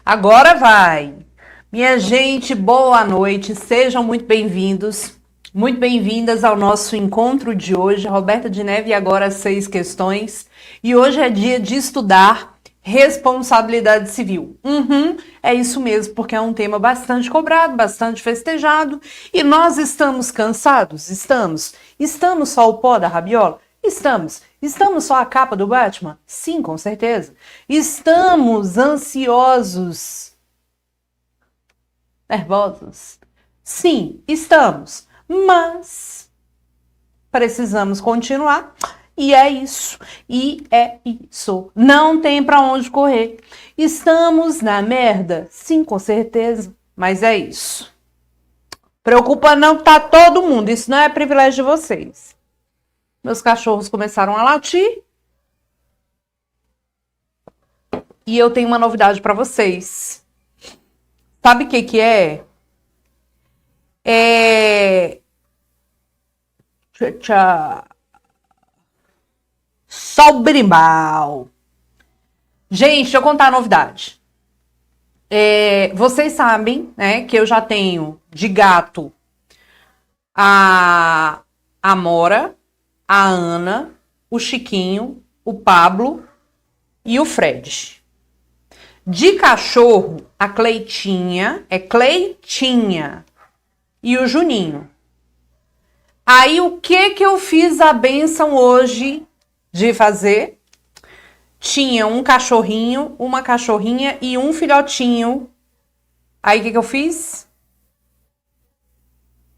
Agora vai! Minha gente, boa noite, sejam muito bem-vindos, muito bem-vindas ao nosso encontro de hoje. Roberta de Neve, e agora 6 questões. E hoje é dia de estudar responsabilidade civil. É isso mesmo, porque é um tema bastante cobrado, bastante festejado. E nós estamos cansados? Estamos. Estamos só o pó da rabiola? Estamos. Estamos só a capa do Batman? Sim, com certeza. Estamos ansiosos? Nervosos? Sim, estamos. Mas precisamos continuar. E é isso. E é isso. Não tem pra onde correr. Estamos na merda? Sim, com certeza. Mas é isso. Preocupa não que tá todo mundo. Isso não é privilégio de vocês. Meus cachorros começaram a latir. E eu tenho uma novidade para vocês. Sabe o que que é? Sobrinal. Gente, deixa eu contar a novidade. Vocês sabem, né, que eu já tenho de gato a Amora, a Ana, o Chiquinho, o Pablo e o Fred. De cachorro, a Cleitinha, Cleitinha, e o Juninho. Aí, o que eu fiz a bênção hoje de fazer? Tinha um cachorrinho, uma cachorrinha e um filhotinho. Aí, o que eu fiz?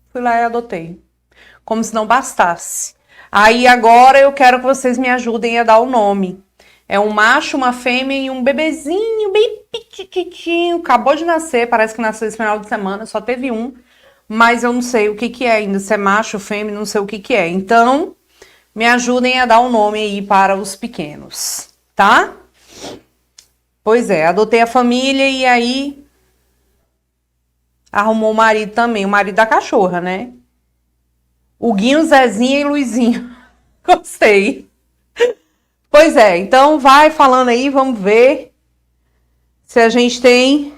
Fui lá e adotei. Como se não bastasse. Aí, agora, eu quero que vocês me ajudem a dar o nome. É um macho, uma fêmea e um bebezinho bem petititinho. Acabou de nascer, parece que nasceu esse final de semana, só teve um. Mas eu não sei o que que é ainda, se é macho, fêmea, não sei o que que é. Então, me ajudem a dar um nome aí para os pequenos, tá? Pois é, adotei a família e aí arrumou o marido também, o marido da cachorra, né? Huguinho, Zezinha e Luizinho. Gostei. Pois é, então vai falando aí, vamos ver se a gente tem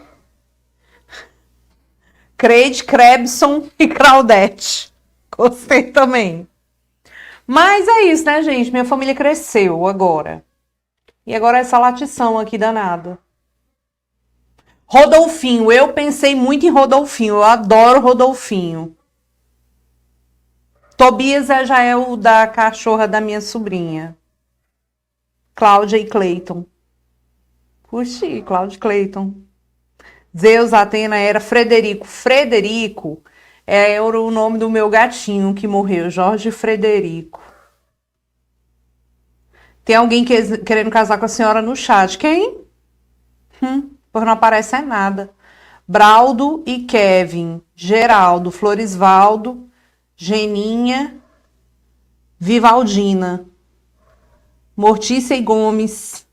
Creide, Crebson e Claudete. Gostei também. Mas é isso, né, gente? Minha família cresceu agora. E agora essa latição aqui danada. Rodolfinho, eu pensei muito em Rodolfinho, eu adoro Rodolfinho. Tobias já é o da cachorra da minha sobrinha. Cláudia e Cleiton. Puxi, Cláudia e Cleiton. Zeus, Atena era Frederico. Frederico era o nome do meu gatinho que morreu, Jorge Frederico. Tem alguém querendo casar com a senhora no chat. Quem? Por não aparece nada. Braldo e Kevin. Geraldo, Florisvaldo, Geninha, Vivaldina. Mortícia e Gomes.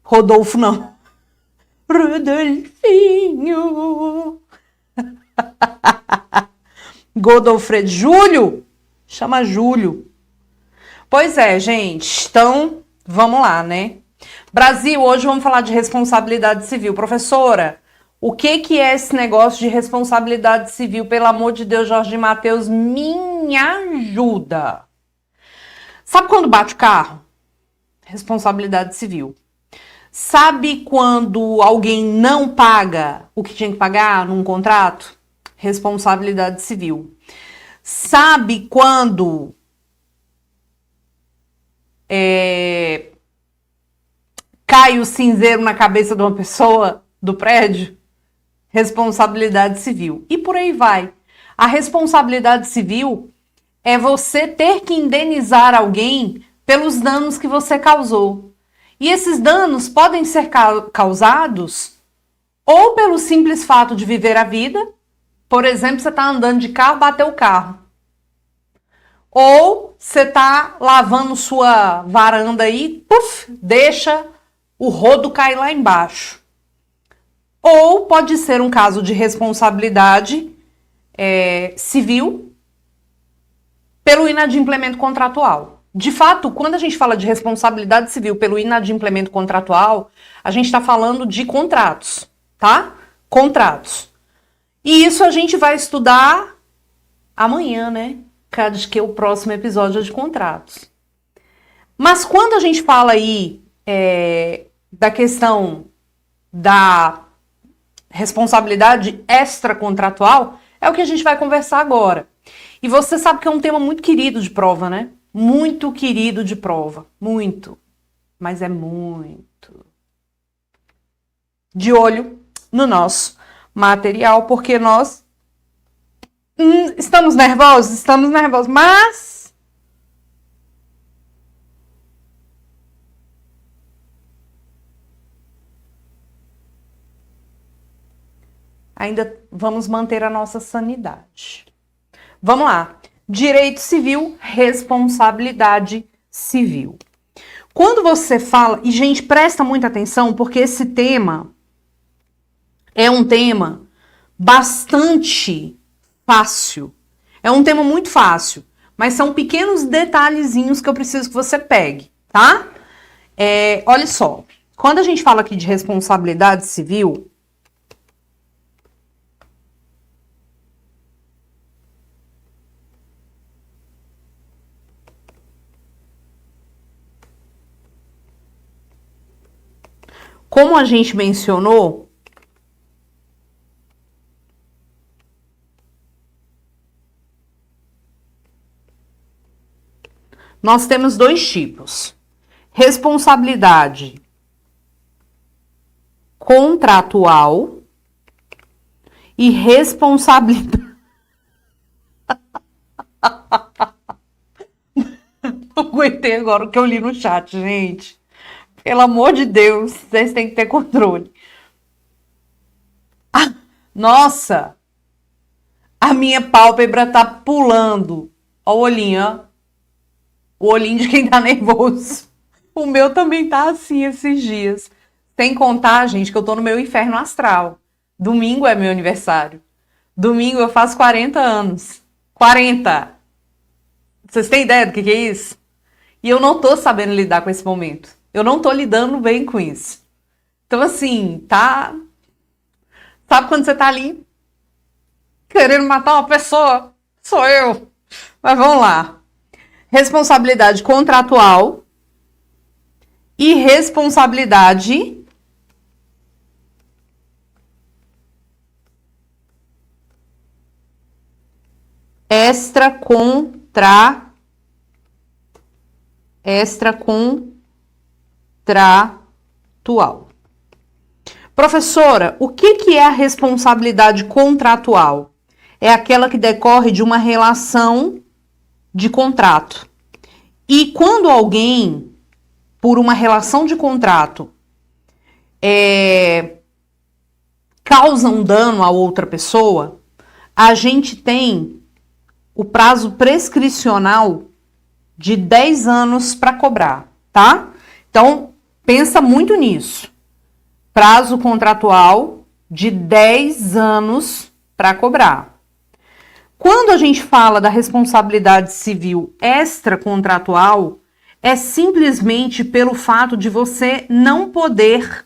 Rodolfo não. Rodolfinho. Godofredo. Júlio? Chama Júlio. Pois é, gente. Então, vamos lá, né? Brasil, hoje vamos falar de responsabilidade civil. Professora, o que é esse negócio de responsabilidade civil? Pelo amor de Deus, Jorge Mateus, me ajuda. Sabe quando bate o carro? Responsabilidade civil. Sabe quando alguém não paga o que tinha que pagar num contrato? Responsabilidade civil. Sabe quando cai o cinzeiro na cabeça de uma pessoa do prédio? Responsabilidade civil. E por aí vai. A responsabilidade civil é você ter que indenizar alguém pelos danos que você causou. E esses danos podem ser causados ou pelo simples fato de viver a vida. Por exemplo, você está andando de carro, bateu o carro. Ou você está lavando sua varanda aí, puf, deixa o rodo cair lá embaixo. Ou pode ser um caso de responsabilidade civil pelo inadimplemento contratual. De fato, quando a gente fala de responsabilidade civil pelo inadimplemento contratual, a gente está falando de contratos, tá? Contratos. E isso a gente vai estudar amanhã, né? Que é o próximo episódio de contratos. Mas quando a gente fala aí da questão da responsabilidade extracontratual, é o que a gente vai conversar agora. E você sabe que é um tema muito querido de prova, né? Muito querido de prova. Muito. Mas é muito. De olho no nosso material, porque nós estamos nervosos, mas ainda vamos manter a nossa sanidade. Vamos lá. Direito civil, responsabilidade civil. Quando você fala, e gente, presta muita atenção, porque esse tema é um tema bastante fácil. É um tema muito fácil, mas são pequenos detalhezinhos que eu preciso que você pegue, tá? Olha só, quando a gente fala aqui de responsabilidade civil, como a gente mencionou, nós temos dois tipos. Responsabilidade contratual e responsabilidade... Não aguentei agora o que eu li no chat, gente. Pelo amor de Deus, vocês têm que ter controle. Nossa! A minha pálpebra tá pulando. Ó o olhinho, ó. O olhinho de quem tá nervoso. O meu também tá assim esses dias. Sem contar, gente, que eu tô no meu inferno astral. Domingo é meu aniversário. Domingo eu faço 40 anos. 40! Vocês têm ideia do que é isso? E eu não tô sabendo lidar com esse momento. Eu não tô lidando bem com isso. Então, assim, tá... Sabe quando você tá ali querendo matar uma pessoa? Sou eu. Mas vamos lá. Responsabilidade contratual e responsabilidade extracontratual. Professora, o que é a responsabilidade contratual? É aquela que decorre de uma relação de contrato. E quando alguém, por uma relação de contrato, causa um dano a outra pessoa, a gente tem o prazo prescricional de 10 anos para cobrar, tá? Então, pensa muito nisso. Prazo contratual de 10 anos para cobrar. Quando a gente fala da responsabilidade civil extracontratual, é simplesmente pelo fato de você não poder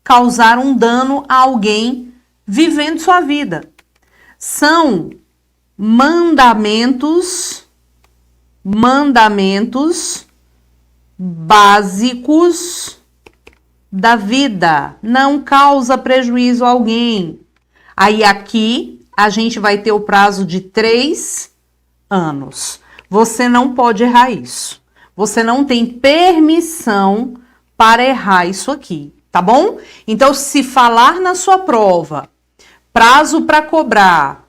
causar um dano a alguém vivendo sua vida. São mandamentos básicos da vida. Não causa prejuízo a alguém. Aí aqui a gente vai ter o prazo de 3 anos. Você não pode errar isso. Você não tem permissão para errar isso aqui, tá bom? Então, se falar na sua prova, prazo para cobrar,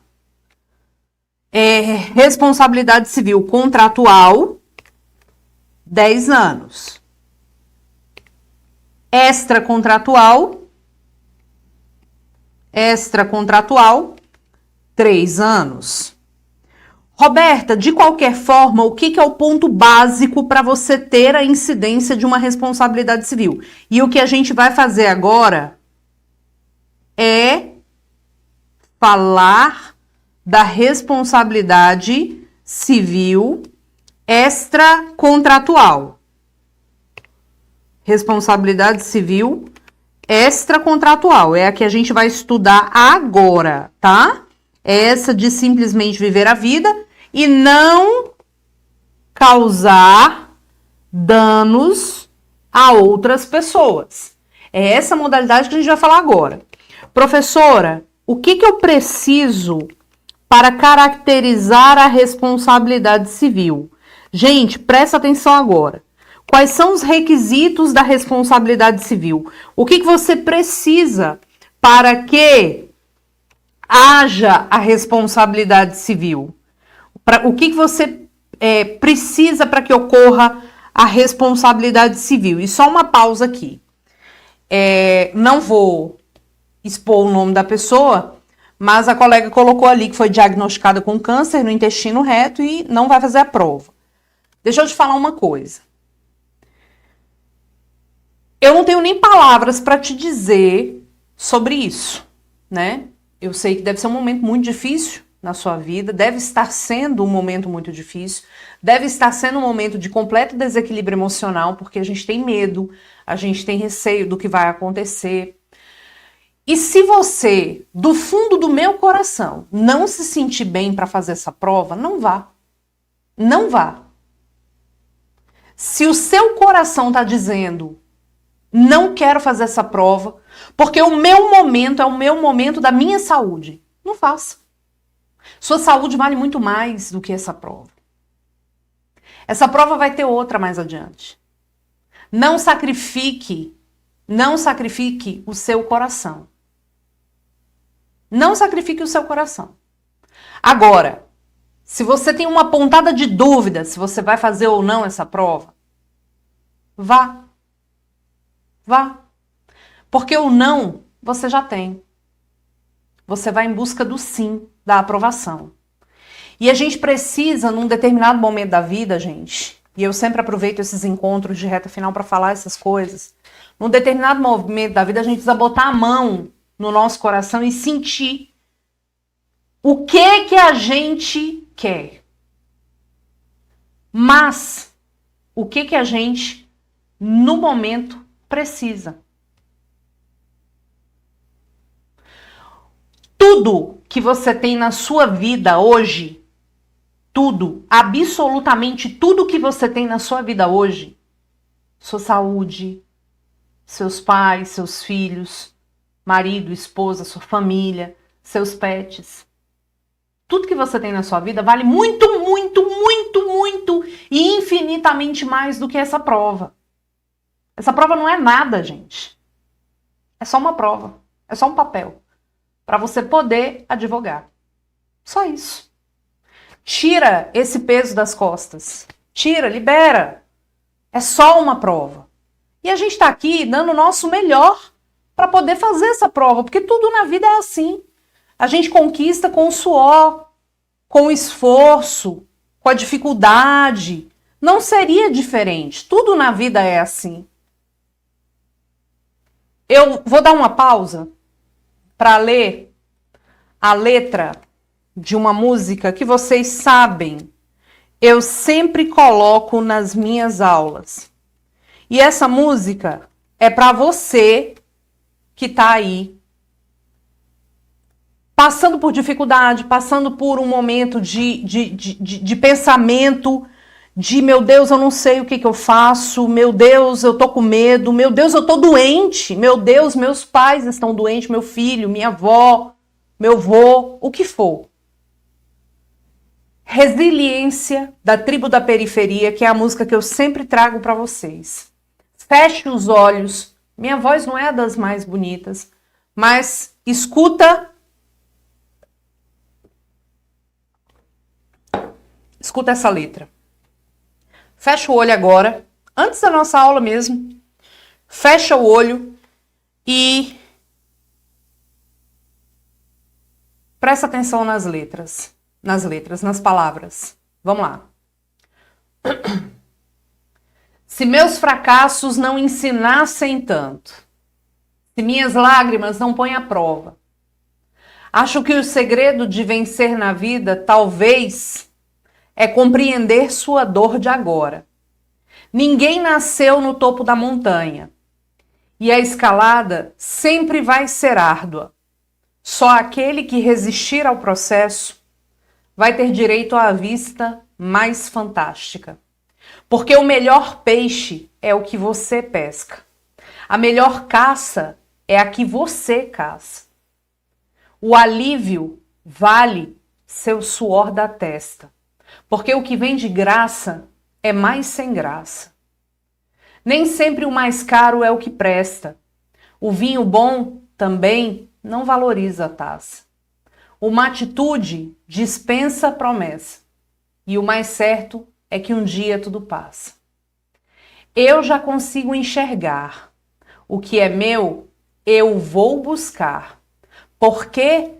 responsabilidade civil contratual, 10 anos. Extracontratual, 3 anos. Roberta, de qualquer forma, o que é o ponto básico para você ter a incidência de uma responsabilidade civil? E o que a gente vai fazer agora é falar da responsabilidade civil extracontratual. Responsabilidade civil extracontratual. É a que a gente vai estudar agora, tá? Essa de simplesmente viver a vida e não causar danos a outras pessoas. É essa modalidade que a gente vai falar agora. Professora, o que eu preciso para caracterizar a responsabilidade civil? Gente, presta atenção agora. Quais são os requisitos da responsabilidade civil? O que você precisa para que haja a responsabilidade civil? O que você precisa para que ocorra a responsabilidade civil? E só uma pausa aqui. Não vou expor o nome da pessoa, mas a colega colocou ali que foi diagnosticada com câncer no intestino reto e não vai fazer a prova. Deixa eu te falar uma coisa. Eu não tenho nem palavras para te dizer sobre isso, né? Eu sei que deve ser um momento muito difícil na sua vida, deve estar sendo um momento muito difícil, deve estar sendo um momento de completo desequilíbrio emocional, porque a gente tem medo, a gente tem receio do que vai acontecer. E se você, do fundo do meu coração, não se sentir bem para fazer essa prova, não vá. Não vá. Se o seu coração está dizendo, não quero fazer essa prova, porque o meu momento é o meu momento da minha saúde, não faça. Sua saúde vale muito mais do que essa prova. Essa prova vai ter outra mais adiante. Não sacrifique o seu coração. Não sacrifique o seu coração. Agora, se você tem uma pontada de dúvida se você vai fazer ou não essa prova, vá. Vá. Porque o não você já tem. Você vai em busca do sim, da aprovação. E a gente precisa, num determinado momento da vida, gente, e eu sempre aproveito esses encontros de reta final para falar essas coisas, num determinado momento da vida a gente precisa botar a mão no nosso coração e sentir o que a gente quer. Mas o que a gente, no momento, precisa. Tudo que você tem na sua vida hoje, tudo, absolutamente tudo que você tem na sua vida hoje, sua saúde, seus pais, seus filhos, marido, esposa, sua família, seus pets, tudo que você tem na sua vida vale muito, muito, muito, muito e infinitamente mais do que essa prova. Essa prova não é nada, gente. É só uma prova, é só um papel para você poder advogar. Só isso. Tira esse peso das costas. Tira, libera. É só uma prova. E a gente está aqui dando o nosso melhor para poder fazer essa prova, porque tudo na vida é assim. A gente conquista com o suor, com o esforço, com a dificuldade. Não seria diferente. Tudo na vida é assim. Eu vou dar uma pausa para ler a letra de uma música que vocês sabem, eu sempre coloco nas minhas aulas. E essa música é para você que está aí, passando por dificuldade, passando por um momento de pensamento, de meu Deus, eu não sei o que eu faço, meu Deus, eu tô com medo, meu Deus, eu tô doente, meu Deus, meus pais estão doentes, meu filho, minha avó, meu avô, o que for. Resiliência, da Tribo da Periferia, que é a música que eu sempre trago para vocês. Feche os olhos, minha voz não é das mais bonitas, mas escuta essa letra. Fecha o olho agora, antes da nossa aula mesmo. Fecha o olho e presta atenção nas letras, nas palavras. Vamos lá. Se meus fracassos não ensinassem tanto, se minhas lágrimas não põem à prova, acho que o segredo de vencer na vida talvez é compreender sua dor de agora. Ninguém nasceu no topo da montanha e a escalada sempre vai ser árdua. Só aquele que resistir ao processo vai ter direito à vista mais fantástica. Porque o melhor peixe é o que você pesca. A melhor caça é a que você caça. O alívio vale seu suor da testa. Porque o que vem de graça é mais sem graça. Nem sempre o mais caro é o que presta. O vinho bom também não valoriza a taça. Uma atitude dispensa a promessa. E o mais certo é que um dia tudo passa. Eu já consigo enxergar. O que é meu, eu vou buscar. Porque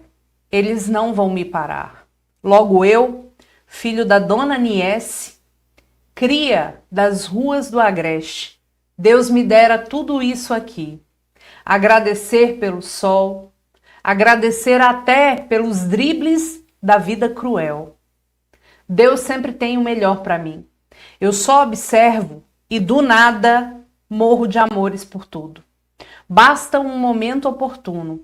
eles não vão me parar. Logo eu, filho da dona Niesse, cria das ruas do Agreste, Deus me dera tudo isso aqui. Agradecer pelo sol, agradecer até pelos dribles da vida cruel. Deus sempre tem o melhor para mim. Eu só observo e do nada morro de amores por tudo. Basta um momento oportuno.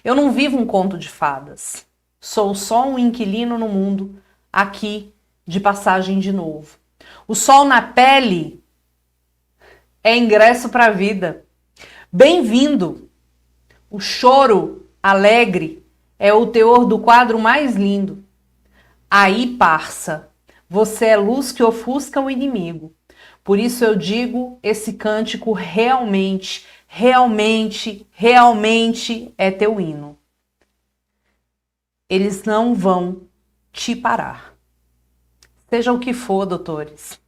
Eu não vivo um conto de fadas. Sou só um inquilino no mundo, aqui de passagem de novo. O sol na pele é ingresso para a vida. Bem-vindo! O choro alegre é o teor do quadro mais lindo. Aí, parça, você é luz que ofusca o inimigo. Por isso eu digo, esse cântico realmente é teu hino. Eles não vão te parar. Seja o que for, doutores.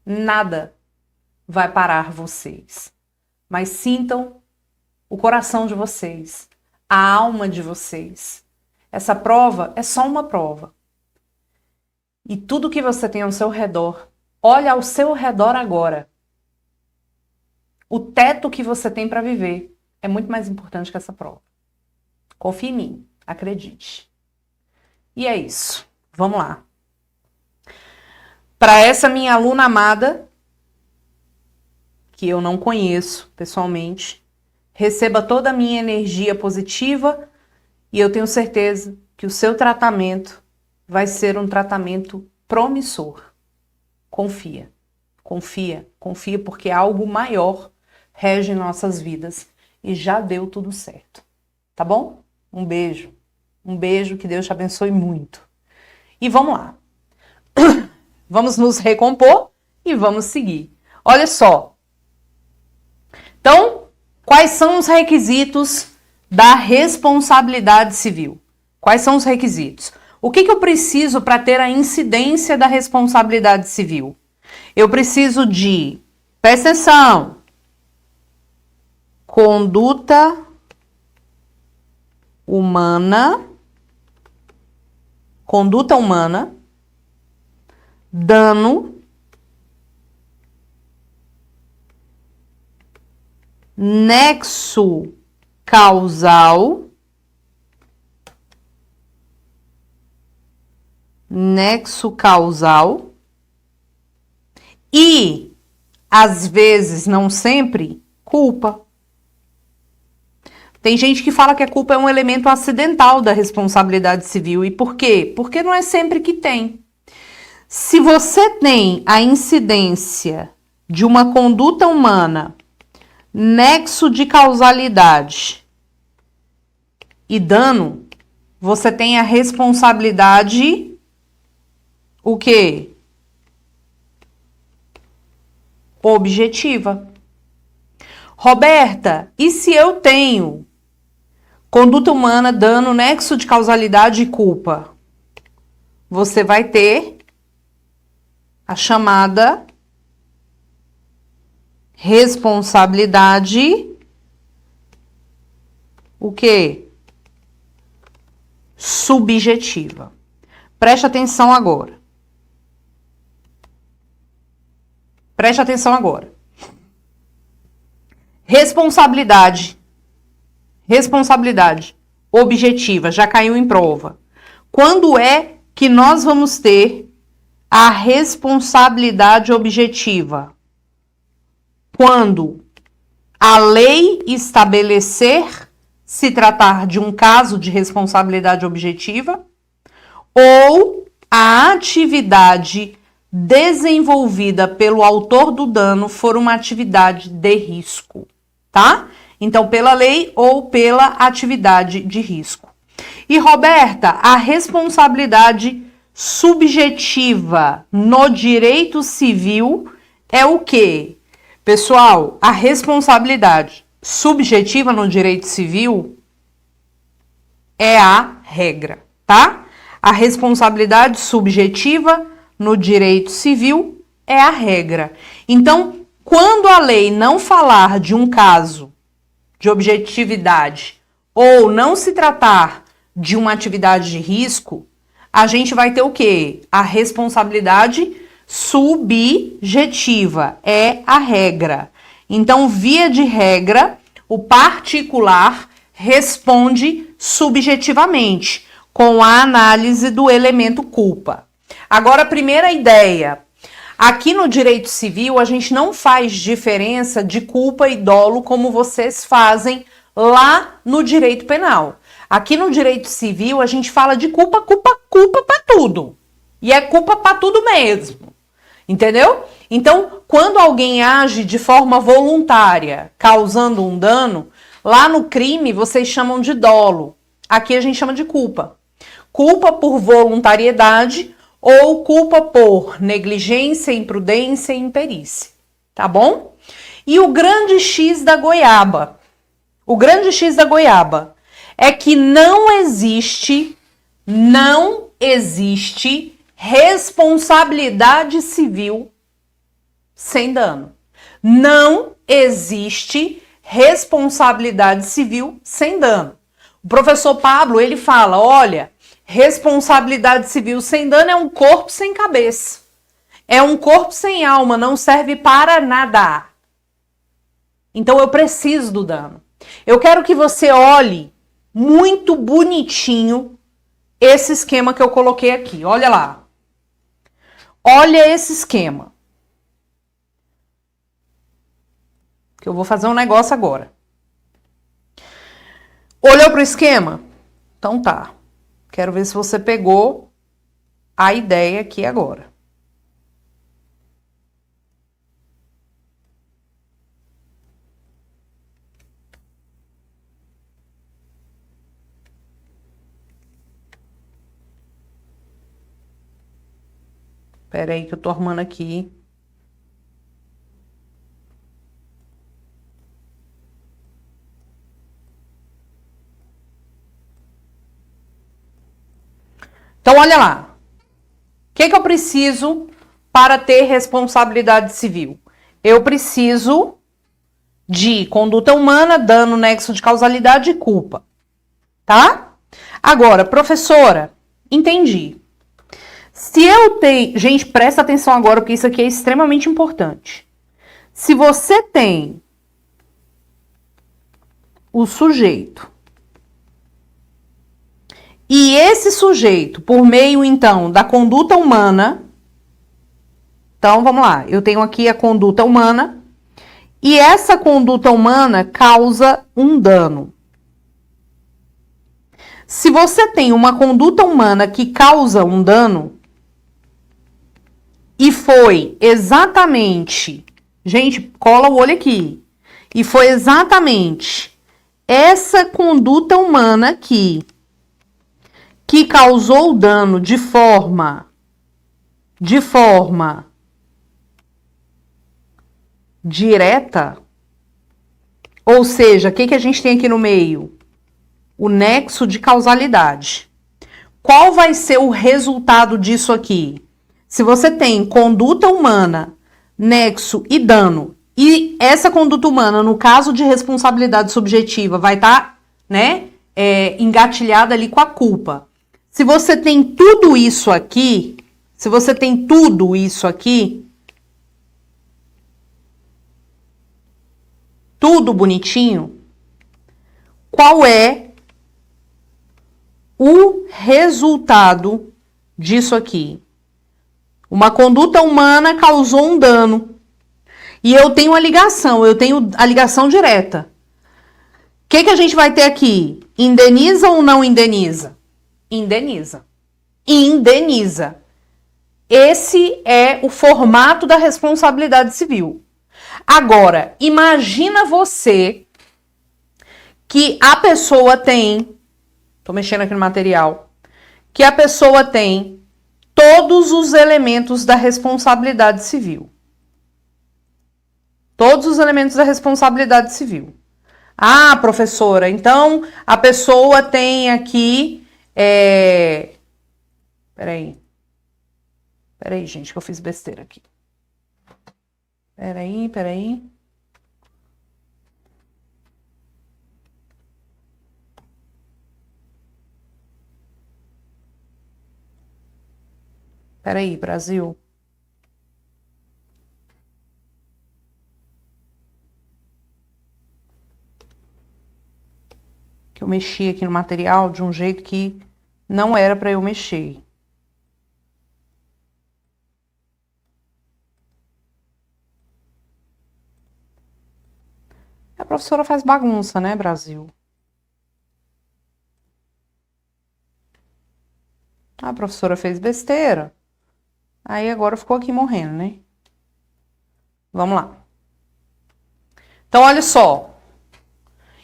Nada vai parar vocês. Mas sintam o coração de vocês, a alma de vocês. Essa prova é só uma prova. E tudo que você tem ao seu redor, olha ao seu redor agora. O teto que você tem para viver é muito mais importante que essa prova. Confie em mim, acredite. E é isso. Vamos lá. Para essa minha aluna amada, que eu não conheço pessoalmente, receba toda a minha energia positiva e eu tenho certeza que o seu tratamento vai ser um tratamento promissor. Confia, confia, confia, porque algo maior rege nossas vidas e já deu tudo certo. Tá bom? Um beijo, que Deus te abençoe muito. E vamos lá. Vamos nos recompor e vamos seguir. Olha só. Então, quais são os requisitos da responsabilidade civil? Quais são os requisitos? O que eu preciso para ter a incidência da responsabilidade civil? Eu preciso de, presta atenção, conduta humana, dano, nexo causal, e, às vezes, não sempre, culpa. Tem gente que fala que a culpa é um elemento acidental da responsabilidade civil. E por quê? Porque não é sempre que tem. Se você tem a incidência de uma conduta humana, nexo de causalidade e dano, você tem a responsabilidade, o quê? Objetiva. Roberta, e se eu tenho conduta humana, dano, nexo de causalidade e culpa? Você vai ter a chamada responsabilidade, o quê? Subjetiva. Preste atenção agora. Preste atenção agora. Responsabilidade objetiva, já caiu em prova. Quando é que nós vamos ter a responsabilidade objetiva? Quando a lei estabelecer se tratar de um caso de responsabilidade objetiva ou a atividade desenvolvida pelo autor do dano for uma atividade de risco, tá? Então, pela lei ou pela atividade de risco. E, Roberta, a responsabilidade subjetiva no direito civil é o quê? Pessoal, a responsabilidade subjetiva no direito civil é a regra, tá? A responsabilidade subjetiva no direito civil é a regra. Então, quando a lei não falar de um caso de objetividade ou não se tratar de uma atividade de risco, a gente vai ter o quê? A responsabilidade subjetiva é a regra. Então, via de regra, o particular responde subjetivamente, com a análise do elemento culpa. Agora, a primeira ideia. Aqui no direito civil, a gente não faz diferença de culpa e dolo como vocês fazem lá no direito penal. Aqui no direito civil, a gente fala de culpa para tudo. E é culpa para tudo mesmo. Entendeu? Então, quando alguém age de forma voluntária, causando um dano, lá no crime vocês chamam de dolo. Aqui a gente chama de culpa. Culpa por voluntariedade ou culpa por negligência, imprudência e imperícia, tá bom? E o grande X da goiaba? O grande X da goiaba é que não existe responsabilidade civil sem dano. Não existe responsabilidade civil sem dano. O professor Pablo, ele fala, olha, responsabilidade civil sem dano é um corpo sem cabeça. É um corpo sem alma, não serve para nada. Então eu preciso do dano. Eu quero que você olhe muito bonitinho esse esquema que eu coloquei aqui. Olha lá. Olha esse esquema. Que eu vou fazer um negócio agora. Olhou para o esquema? Então tá. Quero ver se você pegou a ideia aqui agora. Espera aí que eu tô arrumando aqui. Então, olha lá. O que eu preciso para ter responsabilidade civil? Eu preciso de conduta humana, dano, nexo de causalidade e culpa. Tá? Agora, professora, entendi. Se eu tenho... Gente, presta atenção agora, porque isso aqui é extremamente importante. Se você tem o sujeito e esse sujeito, por meio, então, da conduta humana... Então, vamos lá. Eu tenho aqui a conduta humana e essa conduta humana causa um dano. Se você tem uma conduta humana que causa um dano e foi exatamente... Gente, cola o olho aqui. E foi exatamente essa conduta humana aqui que causou o dano de forma direta, ou seja, o que a gente tem aqui no meio? O nexo de causalidade. Qual vai ser o resultado disso aqui? Se você tem conduta humana, nexo e dano, e essa conduta humana, no caso de responsabilidade subjetiva, vai estar, engatilhada ali com a culpa. Se você tem tudo isso aqui, tudo bonitinho, qual é o resultado disso aqui? Uma conduta humana causou um dano. E eu tenho a ligação direta. O que a gente vai ter aqui? Indeniza ou não indeniza? Indeniza. Indeniza. Esse é o formato da responsabilidade civil. Agora, imagina você que a pessoa tem, tô mexendo aqui no material, que a pessoa tem todos os elementos da responsabilidade civil. Todos os elementos da responsabilidade civil. Ah, professora, então a pessoa tem aqui... Peraí, gente, que eu fiz besteira aqui. Peraí. Peraí, Brasil. Que eu mexi aqui no material de um jeito que não era para eu mexer. A professora faz bagunça, né, Brasil? A professora fez besteira. Aí agora ficou aqui morrendo, né? Vamos lá. Então, olha só.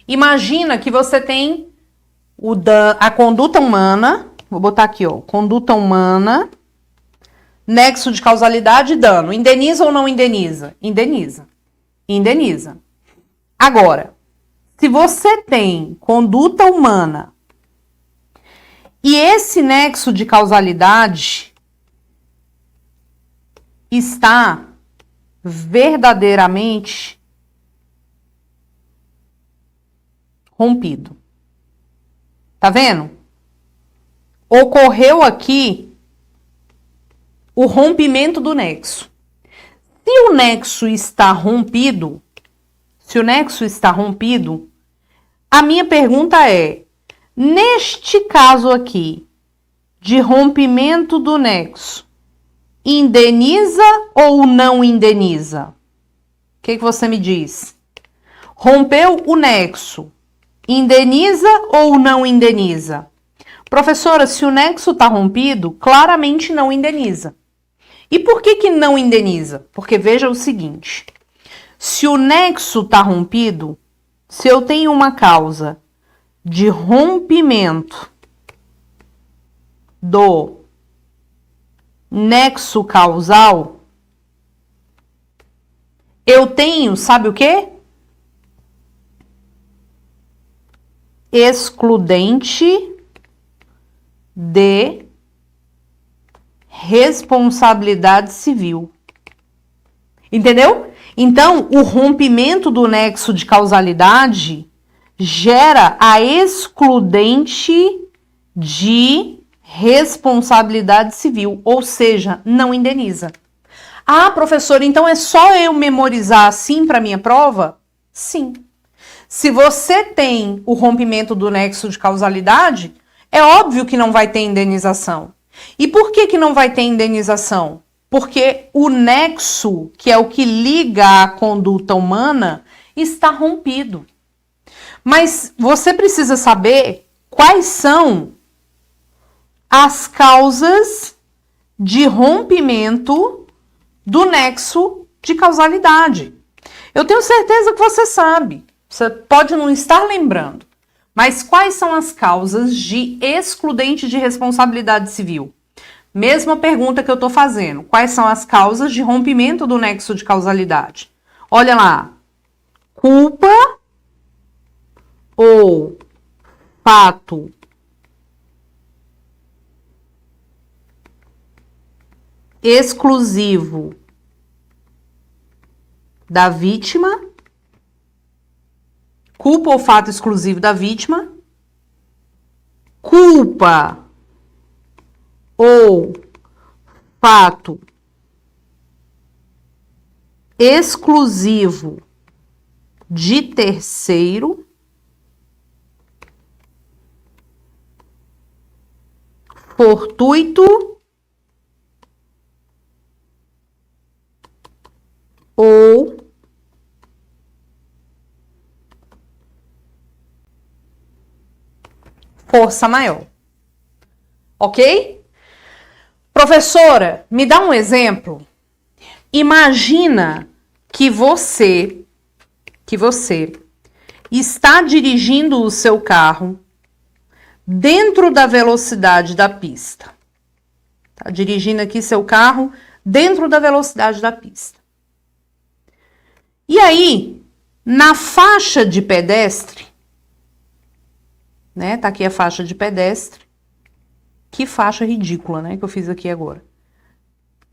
Imagina que você tem a conduta humana. Vou botar aqui, ó. Conduta humana. Nexo de causalidade e dano. Indeniza ou não indeniza? Indeniza. Indeniza. Agora, se você tem conduta humana e esse nexo de causalidade está verdadeiramente rompido. Tá vendo? Ocorreu aqui o rompimento do nexo. Se o nexo está rompido, a minha pergunta é, neste caso aqui, de rompimento do nexo, indeniza ou não indeniza? O que você me diz? Rompeu o nexo, indeniza ou não indeniza? Professora, se o nexo está rompido, claramente não indeniza. E por que não indeniza? Porque veja o seguinte, se o nexo está rompido, se eu tenho uma causa de rompimento do nexo causal, eu tenho, sabe o quê? Excludente de responsabilidade civil. Entendeu? Então, o rompimento do nexo de causalidade gera a excludente de responsabilidade civil, ou seja, não indeniza. Ah, professor, então é só eu memorizar assim para minha prova? Sim. Se você tem o rompimento do nexo de causalidade, é óbvio que não vai ter indenização. E por que não vai ter indenização? Porque o nexo, que é o que liga a conduta humana, está rompido. Mas você precisa saber quais são as causas de rompimento do nexo de causalidade. Eu tenho certeza que você sabe. Você pode não estar lembrando. Mas quais são as causas de excludente de responsabilidade civil? Mesma pergunta que eu estou fazendo. Quais são as causas de rompimento do nexo de causalidade? Olha lá. Culpa ou fato exclusivo da vítima. Culpa ou fato exclusivo da vítima. Culpa ou fato exclusivo de terceiro. Fortuito força maior. Ok? Professora, me dá um exemplo. Imagina que você está dirigindo o seu carro dentro da velocidade da pista. Está dirigindo aqui seu carro dentro da velocidade da pista. E aí, na faixa de pedestre, né? Tá aqui a faixa de pedestre. Que faixa ridícula, né? Que eu fiz aqui agora.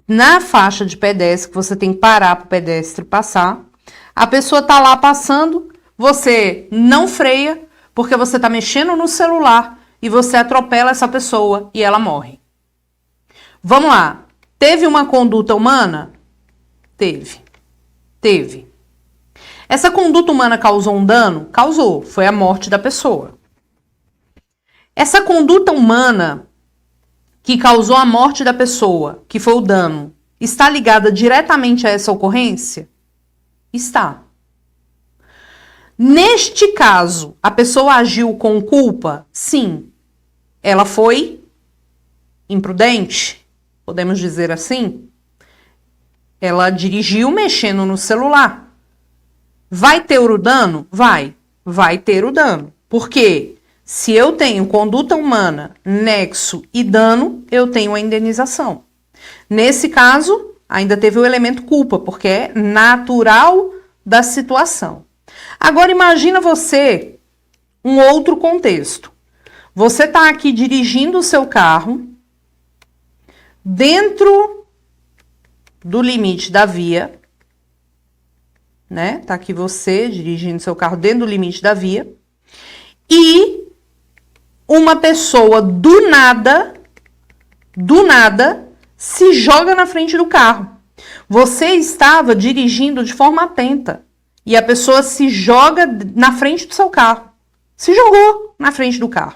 Na faixa de pedestre, que você tem que parar para o pedestre passar, a pessoa tá lá passando, você não freia, porque você tá mexendo no celular e você atropela essa pessoa e ela morre. Vamos lá. Teve uma conduta humana? Teve. Essa conduta humana causou um dano? Causou. Foi a morte da pessoa. Essa conduta humana que causou a morte da pessoa, que foi o dano, está ligada diretamente a essa ocorrência? Está. Neste caso, a pessoa agiu com culpa? Sim. Ela foi imprudente, podemos dizer assim. Ela dirigiu mexendo no celular. Vai ter o dano? Vai ter o dano. Por quê? Se eu tenho conduta humana, nexo e dano, eu tenho a indenização. Nesse caso, ainda teve o elemento culpa, porque é natural da situação. Agora imagina você um outro contexto. Você está aqui dirigindo o seu carro dentro do limite da via, né? Tá aqui você dirigindo seu carro dentro do limite da via e uma pessoa do nada, se joga na frente do carro. Você estava dirigindo de forma atenta e a pessoa se joga na frente do seu carro. Se jogou na frente do carro.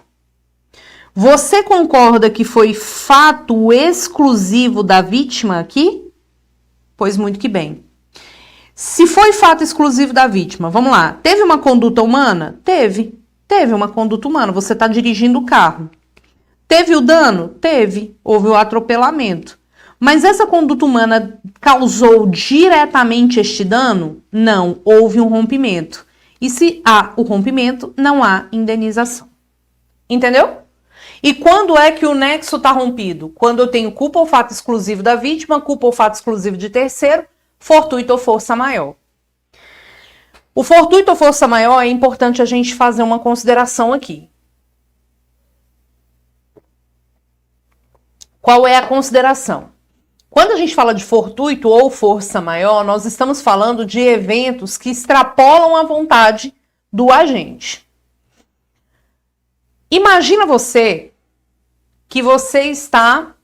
Você concorda que foi fato exclusivo da vítima aqui? Pois muito que bem. Se foi fato exclusivo da vítima, vamos lá. Teve uma conduta humana? Teve uma conduta humana, você está dirigindo o carro. Teve o dano? Teve. Houve o atropelamento. Mas essa conduta humana causou diretamente este dano? Não. Houve um rompimento. E se há o rompimento, não há indenização. Entendeu? E quando é que o nexo está rompido? Quando eu tenho culpa ou fato exclusivo da vítima, culpa ou fato exclusivo de terceiro, fortuito ou força maior. O fortuito ou força maior é importante a gente fazer uma consideração aqui. Qual é a consideração? Quando a gente fala de fortuito ou força maior, nós estamos falando de eventos que extrapolam a vontade do agente. Imagina você que você está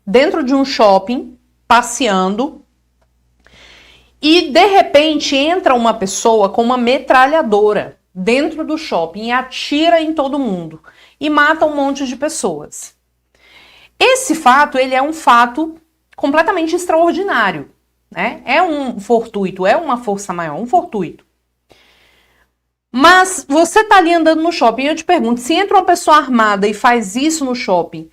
dentro de um shopping, passeando, e, de repente, entra uma pessoa com uma metralhadora dentro do shopping e atira em todo mundo e mata um monte de pessoas. Esse fato, ele é um fato completamente extraordinário, né? É um fortuito, é uma força maior, um fortuito. Mas você tá ali andando no shopping e eu te pergunto, se entra uma pessoa armada e faz isso no shopping,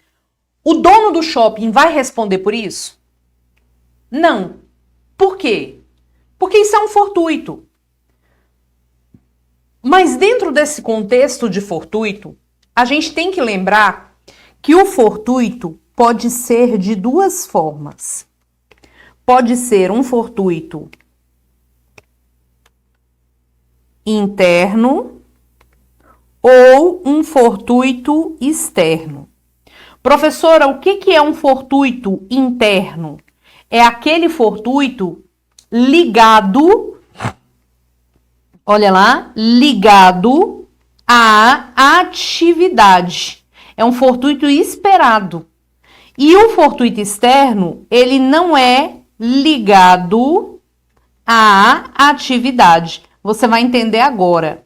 o dono do shopping vai responder por isso? Não. Por quê? Porque isso é um fortuito. Mas dentro desse contexto de fortuito, a gente tem que lembrar que o fortuito pode ser de duas formas. Pode ser um fortuito interno ou um fortuito externo. Professora, o que é um fortuito interno? É aquele fortuito ligado, olha lá, ligado à atividade. É um fortuito esperado. E o fortuito externo, ele não é ligado à atividade. Você vai entender agora.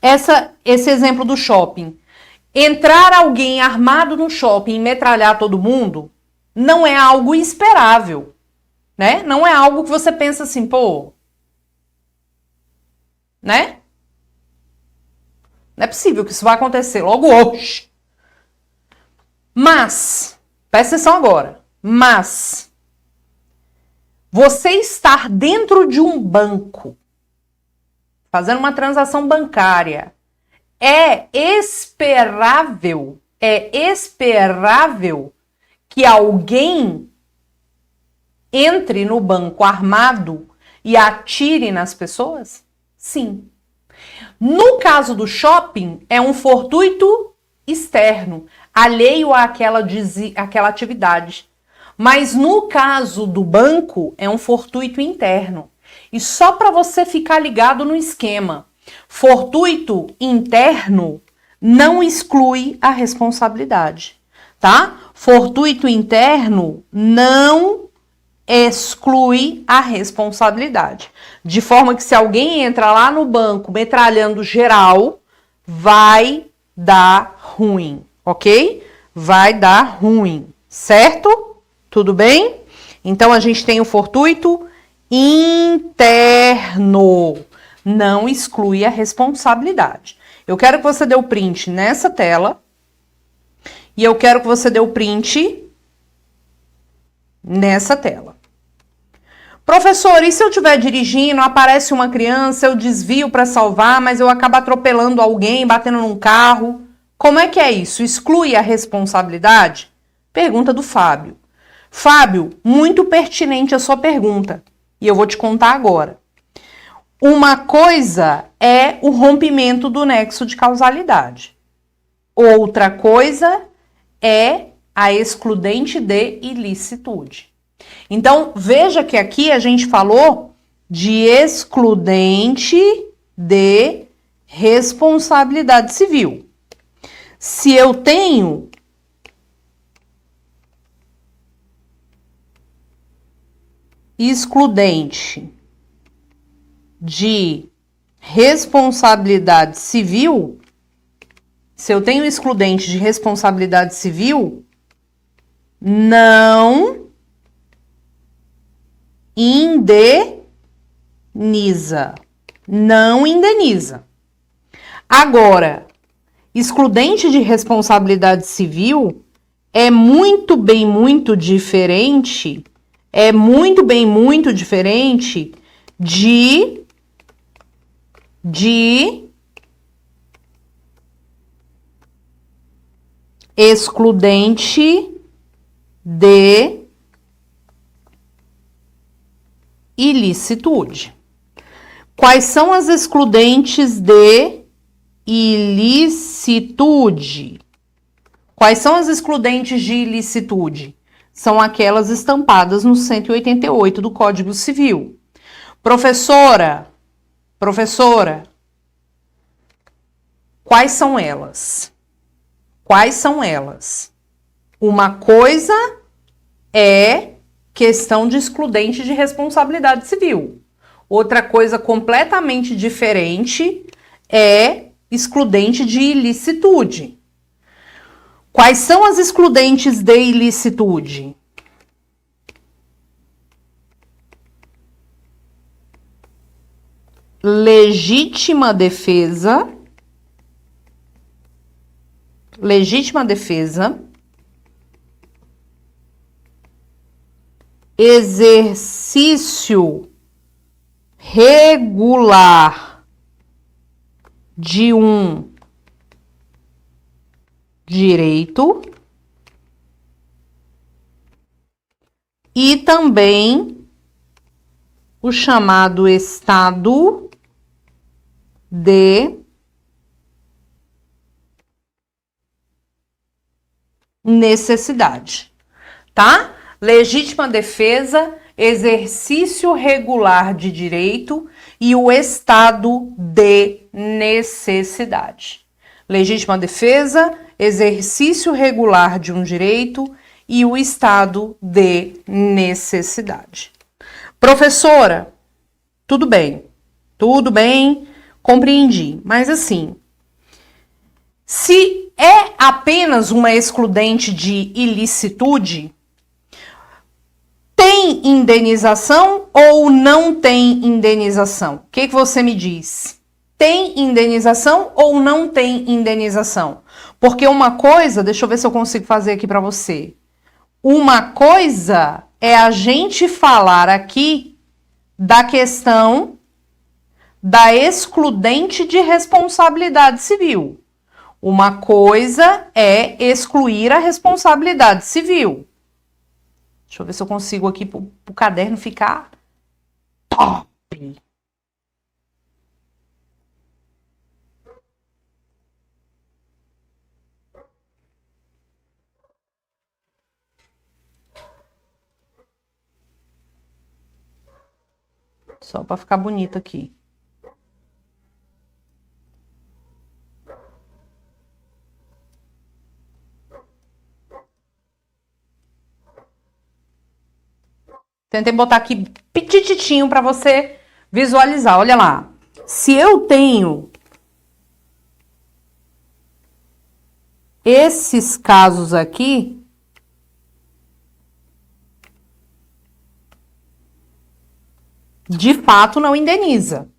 Esse exemplo do shopping. Entrar alguém armado no shopping e metralhar todo mundo não é algo esperável, né? Não é algo que você pensa assim, pô, né? Não é possível que isso vai acontecer logo hoje. Mas, presta atenção agora, mas você estar dentro de um banco, fazendo uma transação bancária, é esperável que alguém entre no banco armado e atire nas pessoas? Sim. No caso do shopping, é um fortuito externo, alheio àquela atividade. Mas no caso do banco, é um fortuito interno. E só para você ficar ligado no esquema, fortuito interno não exclui a responsabilidade, tá? Fortuito interno não exclui a responsabilidade. De forma que se alguém entra lá no banco metralhando geral, vai dar ruim, ok? Vai dar ruim, certo? Tudo bem? Então a gente tem o fortuito interno, não exclui a responsabilidade. Eu quero que você dê o print nessa tela e eu quero que você dê o print nessa tela. Professor, e se eu estiver dirigindo, aparece uma criança, eu desvio para salvar, mas eu acabo atropelando alguém, batendo num carro? Como é que é isso? Exclui a responsabilidade? Pergunta do Fábio. Fábio, muito pertinente a sua pergunta. E eu vou te contar agora. Uma coisa é o rompimento do nexo de causalidade. Outra coisa é a excludente de ilicitude. Então, veja que aqui a gente falou de excludente de responsabilidade civil. Se eu tenho excludente de responsabilidade civil, se eu tenho excludente de responsabilidade civil, não indeniza. Não indeniza. Agora, excludente de responsabilidade civil é muito diferente, de excludente de ilicitude. Quais são as excludentes de ilicitude? Quais são as excludentes de ilicitude? São aquelas estampadas no 188 do Código Civil. Professora, quais são elas? Quais são elas? Uma coisa é questão de excludente de responsabilidade civil. Outra coisa completamente diferente é excludente de ilicitude. Quais são as excludentes de ilicitude? Legítima defesa, exercício regular de um direito e também o chamado estado de necessidade, tá? Legítima defesa, exercício regular de direito e o estado de necessidade. Legítima defesa, exercício regular de um direito e o estado de necessidade. Professora, tudo bem, compreendi, mas assim, se é apenas uma excludente de ilicitude, tem indenização ou não tem indenização? O que você me diz? tem indenização ou não tem indenização? Porque uma coisa, deixa eu ver se eu consigo fazer aqui para você. Uma coisa é a gente falar aqui da questão da excludente de responsabilidade civil. Uma coisa é excluir a responsabilidade civil. Deixa eu ver se eu consigo aqui pro caderno ficar top. Só para ficar bonito aqui. Tentei botar aqui petititinho para você visualizar. Olha lá. Se eu tenho esses casos aqui, de fato não indeniza.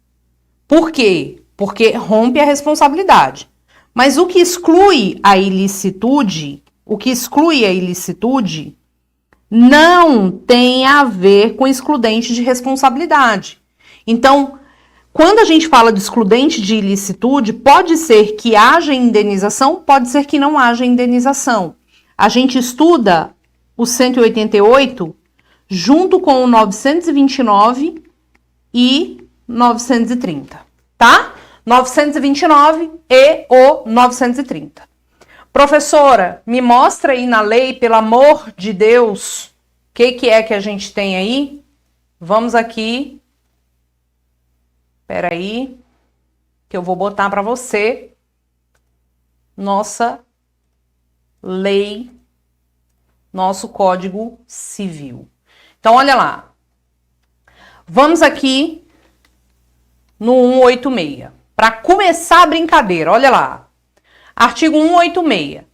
Por quê? Porque rompe a responsabilidade. Mas o que exclui a ilicitude, não tem a ver com excludente de responsabilidade. Então, quando a gente fala de excludente de ilicitude, pode ser que haja indenização, pode ser que não haja indenização. A gente estuda o 188 junto com o 929 e 930, tá? 929 e o 930. Professora, me mostra aí na lei, pelo amor de Deus, o que é que a gente tem aí? Vamos aqui. Espera aí, que eu vou botar para você nossa lei, nosso Código Civil. Então, olha lá. Vamos aqui no 186. Para começar a brincadeira, olha lá. Artigo 186.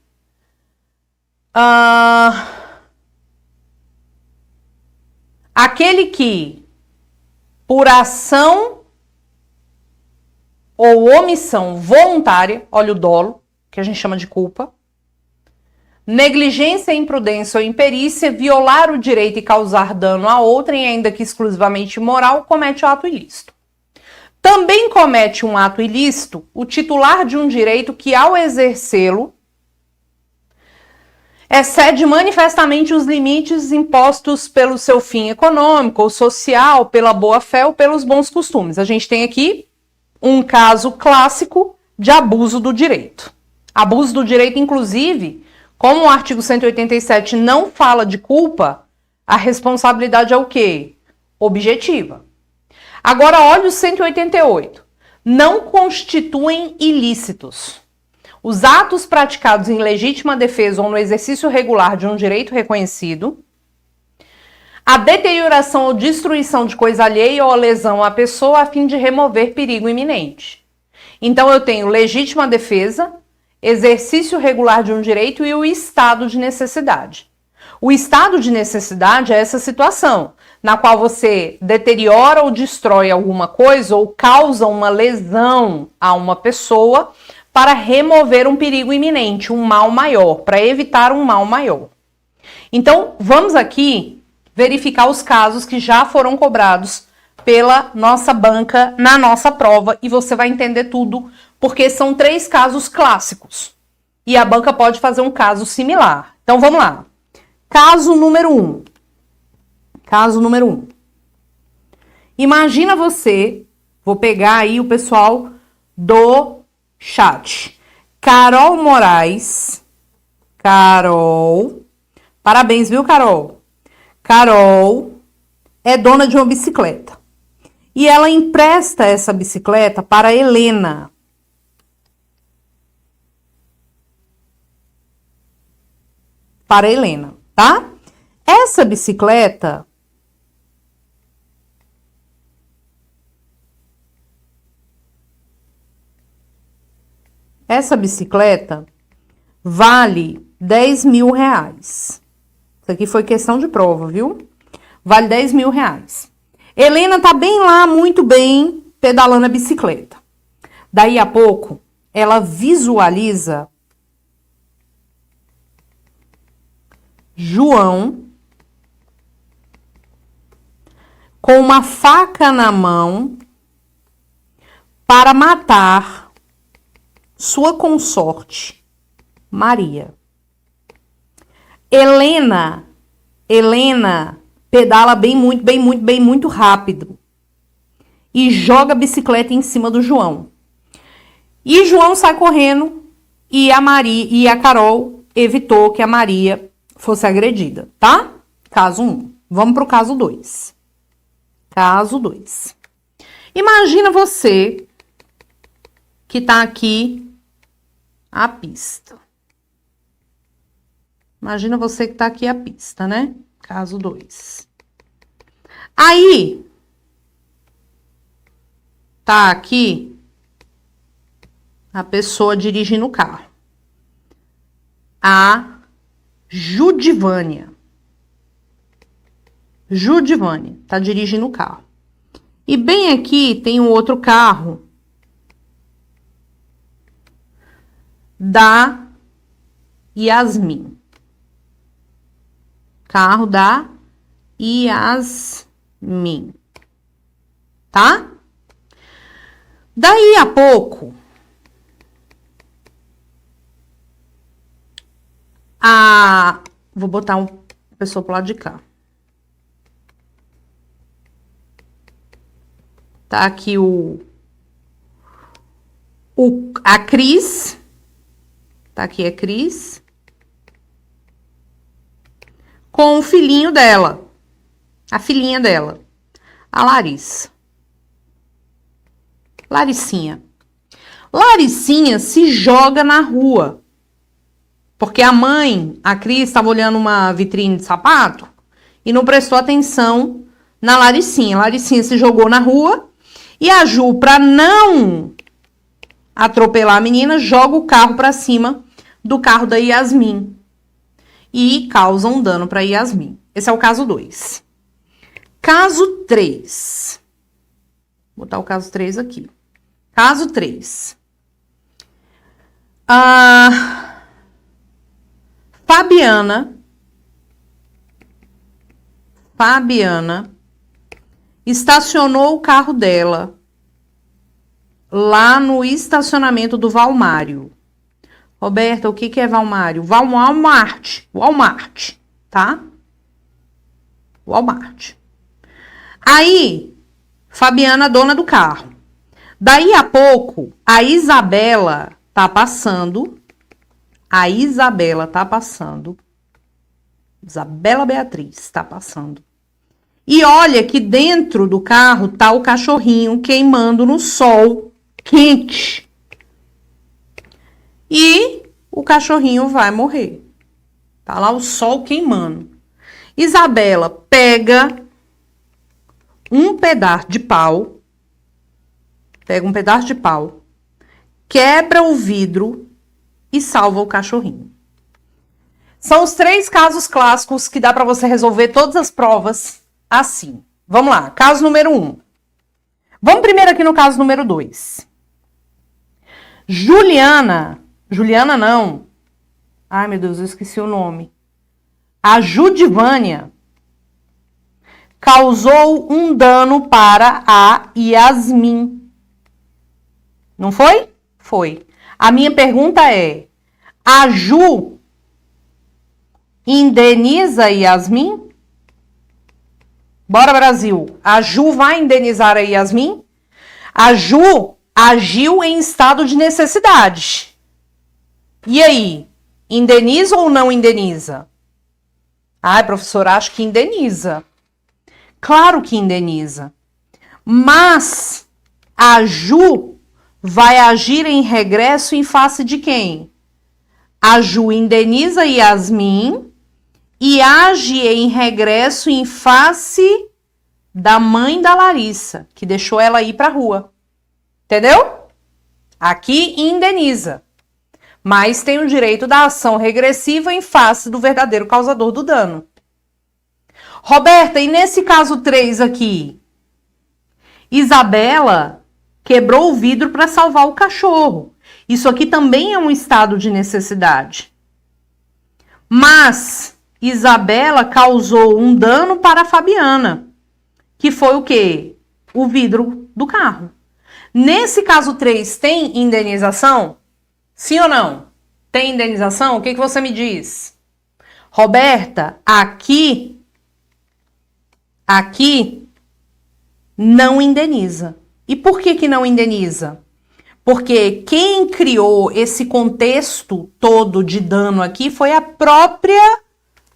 Aquele que, por ação ou omissão voluntária, olha o dolo, que a gente chama de culpa, negligência, imprudência ou imperícia, violar o direito e causar dano a outrem, ainda que exclusivamente moral, comete o ato ilícito. Também comete um ato ilícito o titular de um direito que, ao exercê-lo, excede manifestamente os limites impostos pelo seu fim econômico ou social, pela boa-fé ou pelos bons costumes. A gente tem aqui um caso clássico de abuso do direito. Abuso do direito, inclusive, como o artigo 187 não fala de culpa, a responsabilidade é o quê? Objetiva. Agora, olha o 188. Não constituem ilícitos os atos praticados em legítima defesa ou no exercício regular de um direito reconhecido, a deterioração ou destruição de coisa alheia ou a lesão à pessoa a fim de remover perigo iminente. Então, eu tenho legítima defesa, exercício regular de um direito e o estado de necessidade. O estado de necessidade é essa situação na qual você deteriora ou destrói alguma coisa ou causa uma lesão a uma pessoa para remover um perigo iminente, um mal maior, para evitar um mal maior. Então, vamos aqui verificar os casos que já foram cobrados pela nossa banca na nossa prova e você vai entender tudo, porque são 3 casos clássicos. E a banca pode fazer um caso similar. Então, vamos lá. Caso número 1. Caso número 1. Imagina você, vou pegar aí o pessoal do chat. Carol Moraes. Carol. Parabéns, viu, Carol? Carol é dona de uma bicicleta. E ela empresta essa bicicleta para a Helena. Para a Helena, tá? Essa bicicleta vale 10 mil reais. Isso aqui foi questão de prova, viu? Vale 10 mil reais. Helena tá bem lá, muito bem, pedalando a bicicleta. Daí a pouco, ela visualiza João com uma faca na mão para matar sua consorte, Maria. Helena pedala bem muito rápido e joga a bicicleta em cima do João. E João sai correndo e a Carol evitou que a Maria fosse agredida, tá? Caso 1. Vamos pro caso 2. Caso 2. Imagina você que tá aqui a pista. Imagina você que tá aqui a pista, né? Caso 2. Aí, tá aqui a pessoa dirigindo o carro. A Judivânia. Judivânia tá dirigindo o carro. E bem aqui tem um outro carro da Yasmin. Carro da Yasmin. Tá? Daí a pouco, vou botar uma pessoa pro lado de cá. Tá aqui a Cris. Tá aqui a Cris. Com o filhinho dela. A filhinha dela. A Larissa. Laricinha. Laricinha se joga na rua. Porque a mãe, a Cris, estava olhando uma vitrine de sapato e não prestou atenção na Laricinha. Laricinha se jogou na rua e a Ju, para não atropelar a menina, joga o carro para cima do carro da Yasmin e causa um dano para Yasmin. Esse é o caso 2. Caso 3. Vou botar o caso 3 aqui. Caso 3. Fabiana estacionou o carro dela lá no estacionamento do Valmário. Roberta, o que é Valmário? Walmart, tá? Walmart. Aí, Fabiana, dona do carro. Daí a pouco, a Isabela Beatriz tá passando. E olha que dentro do carro tá o cachorrinho queimando no sol quente. E o cachorrinho vai morrer. Tá lá o sol queimando. Isabela pega um pedaço de pau, quebra o vidro e salva o cachorrinho. São os 3 casos clássicos que dá para você resolver todas as provas assim. Vamos lá, caso número 1. Vamos primeiro aqui no caso número 2. Juliana não. Ai, meu Deus, eu esqueci o nome. A Judivânia causou um dano para a Yasmin. Não foi? Foi. A minha pergunta é: a Ju indeniza a Yasmin? Bora, Brasil. A Ju vai indenizar a Yasmin? A Ju agiu em estado de necessidade. E aí? Indeniza ou não indeniza? Ai, professora, acho que indeniza. Claro que indeniza. Mas a Ju vai agir em regresso em face de quem? A Ju indeniza a Yasmin e age em regresso em face da mãe da Larissa, que deixou ela ir para a rua. Entendeu? Aqui indeniza. Mas tem o direito da ação regressiva em face do verdadeiro causador do dano. Roberta, e nesse caso 3 aqui? Isabela quebrou o vidro para salvar o cachorro. Isso aqui também é um estado de necessidade. Mas Isabela causou um dano para a Fabiana, que foi o quê? O vidro do carro. Nesse caso 3, tem indenização? Sim ou não? Tem indenização? O que você me diz? Roberta, aqui não indeniza. E por que não indeniza? Porque quem criou esse contexto todo de dano aqui foi a própria